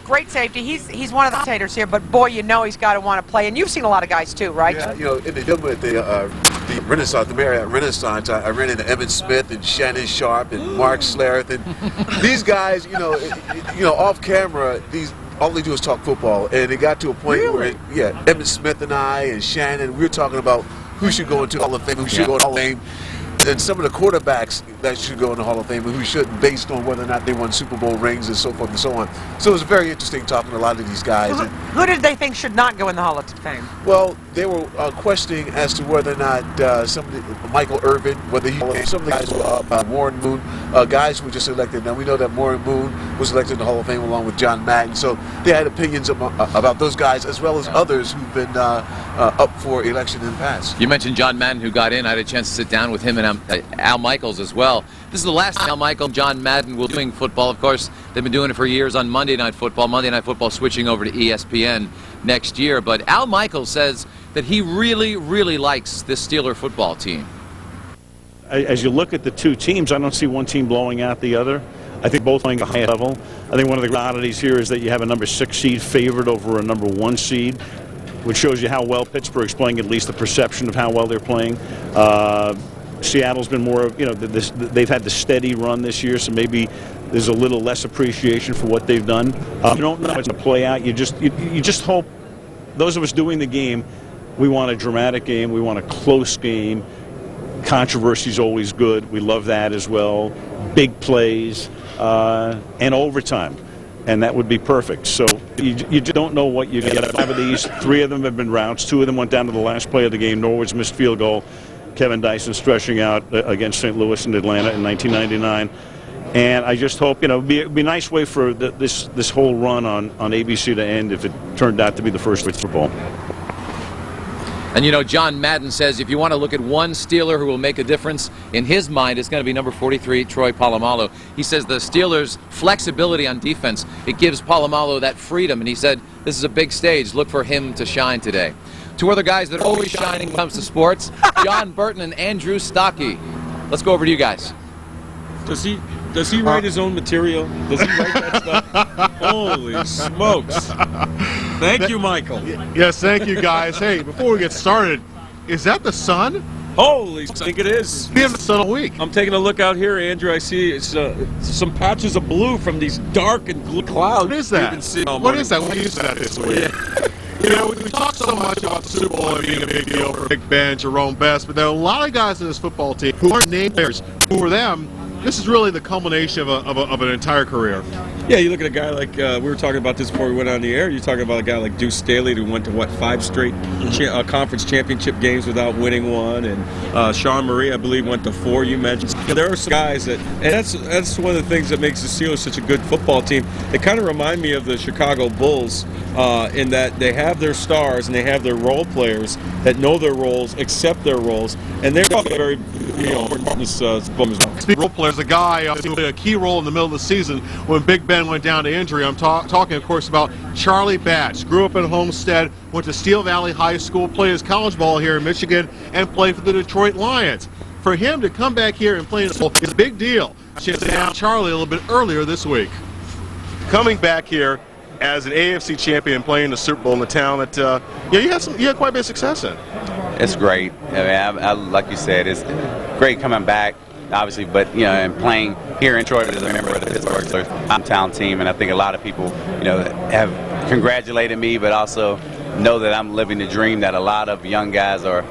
Great safety. He's one of the commentators here, but boy, you know he's got to want to play. And you've seen a lot of guys too, right? Yeah, you know, in the gym at the Renaissance, the Marriott Renaissance, I ran into Evan Smith and Shannon Sharp and Mark Schlereth, and these guys, you know, off camera, all they do is talk football, and it got to a point where, yeah, Evan Smith and I and Shannon, we were talking about who should go into Hall of Fame, who should go to Hall of Fame, and some of the quarterbacks that should go in the Hall of Fame and who shouldn't, based on whether or not they won Super Bowl rings and so forth and so on. So it was very interesting talking to a lot of these guys. Well, who did they think should not go in the Hall of Fame? Well, they were questioning as to whether or not Michael Irvin, whether some of the guys, Warren Moon, guys who were just elected. Now we know that Warren Moon was elected in the Hall of Fame along with John Madden. So they had opinions about those guys as well as others who've been up for election in the past. You mentioned John Madden, who got in. I had a chance to sit down with him and Al Michaels as well. This is the last Al Michaels, John Madden will be doing football. Of course, they've been doing it for years on Monday Night Football. Monday Night Football switching over to ESPN next year. But Al Michaels says that he really, really likes this Steeler football team. As you look at the two teams, I don't see one team blowing out the other. I think both playing a high level. I think one of the oddities here is that you have a number 6 seed favored over a number 1 seed, which shows you how well Pittsburgh's playing, at least the perception of how well they're playing. Seattle's been more, you know, they've had the steady run this year, so maybe there's a little less appreciation for what they've done. You don't know what's going to play out. You just hope, those of us doing the game, we want a dramatic game, we want a close game. Controversy's always good. We love that as well. Big plays and overtime. And that would be perfect. So you just don't know what you get. 5 of these, 3 of them have been routes. 2 of them went down to the last play of the game. Norwood's missed field goal. Kevin Dyson stretching out against St. Louis and Atlanta in 1999. And I just hope, you know, it'd be a nice way for this whole run on ABC to end if it turned out to be the first Super Bowl. And you know, John Madden says if you want to look at one Steeler who will make a difference, in his mind it's going to be number 43, Troy Polamalu. He says the Steelers' flexibility on defense, it gives Polamalu that freedom, and he said this is a big stage, look for him to shine today. 2 other guys that are always shining when it comes to sports, John Burton and Andrew Stockey. Let's go over to you guys. Does he write his own material? Does he write that stuff? Holy smokes. Thank you, Michael. Yes, thank you, guys. Hey, before we get started, is that the sun? Holy, I think it is. We have the sun all week. I'm taking a look out here, Andrew. I see it's some patches of blue from these dark and blue clouds. What is that? What is that? We used that this week. Yeah. You know, we talk so much about the Super Bowl being a big deal for Big Ben, Jerome Best, but there are a lot of guys in this football team who aren't named players. Who for them, this is really the culmination of an entire career. Yeah, you look at a guy like, we were talking about this before we went on the air, you're talking about a guy like Deuce Staley who went to, what, 5 straight conference championship games without winning one, and Sean Murray, I believe, went to 4, you mentioned. There are some guys that, and that's one of the things that makes the Steelers such a good football team. They kind of remind me of the Chicago Bulls in that they have their stars and they have their role players that know their roles, accept their roles, and they're very, important this role players, a guy who played a key role in the middle of the season when Big Ben went down to injury. I'm talking, of course, about Charlie Batch. Grew up in Homestead, went to Steel Valley High School, played his college ball here in Michigan, and played for the Detroit Lions. For him to come back here and play in the bowl is a big deal. She had to down Charlie a little bit earlier this week. Coming back here as an AFC champion, playing the Super Bowl in the town that you had quite a bit of success in. It's great. I mean, like you said, it's great coming back, obviously, but and playing here in Detroit as a member of the Pittsburgh Steelers hometown team, and I think a lot of people, have congratulated me, but also know that I'm living the dream that a lot of young guys are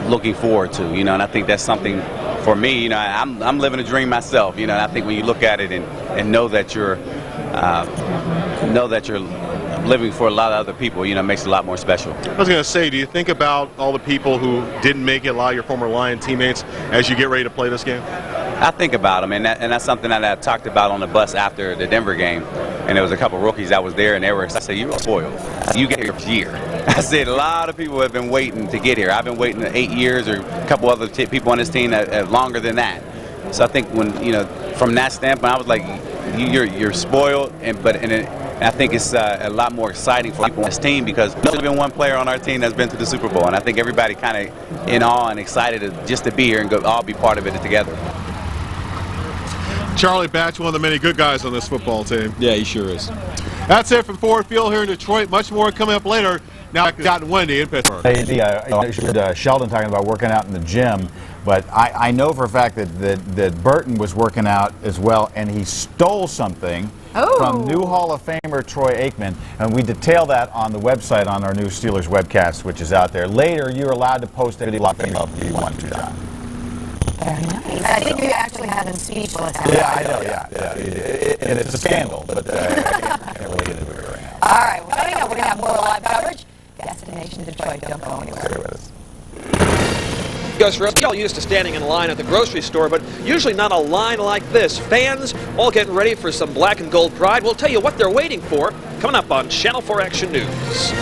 looking forward to. And I think that's something for me. I'm living a dream myself. And I think when you look at it and know that you're living for a lot of other people, makes it a lot more special. I was going to say, do you think about all the people who didn't make it, a lot of your former Lion teammates, as you get ready to play this game? I think about them, and that's something that I talked about on the bus after the Denver game. And there was a couple rookies that was there, and I said, "You're spoiled. You get here for a year." I said, a lot of people have been waiting to get here. I've been waiting 8 years, or a couple other people on this team that longer than that. So I think when from that standpoint, I was like, "You're spoiled," and I think it's a lot more exciting for people on this team because there's only been one player on our team that's been to the Super Bowl, and I think everybody kind of in awe and excited just to be here and all be part of it together. Charlie Batch, one of the many good guys on this football team. Yeah, he sure is. That's it from Ford Field here in Detroit. Much more coming up later. Now, Scott and Wendy in Pittsburgh. I heard Sheldon talking about working out in the gym, but I know for a fact that Burton was working out as well, and he stole something from new Hall of Famer Troy Aikman, and we detail that on the website on our new Steelers webcast, which is out there. Later, you're allowed to post any love if you want to, John. Very nice. I think you actually had them speechless. Yeah, I know, yeah. And it's a scandal, but I can't really get into it right now. All right, well, coming up, we're going to have more live coverage. Destination Detroit, don't go anywhere. Stay with us. Gus Russ, y'all used to standing in line at the grocery store, but usually not a line like this. Fans all getting ready for some black and gold pride. We'll tell you what they're waiting for coming up on Channel 4 Action News.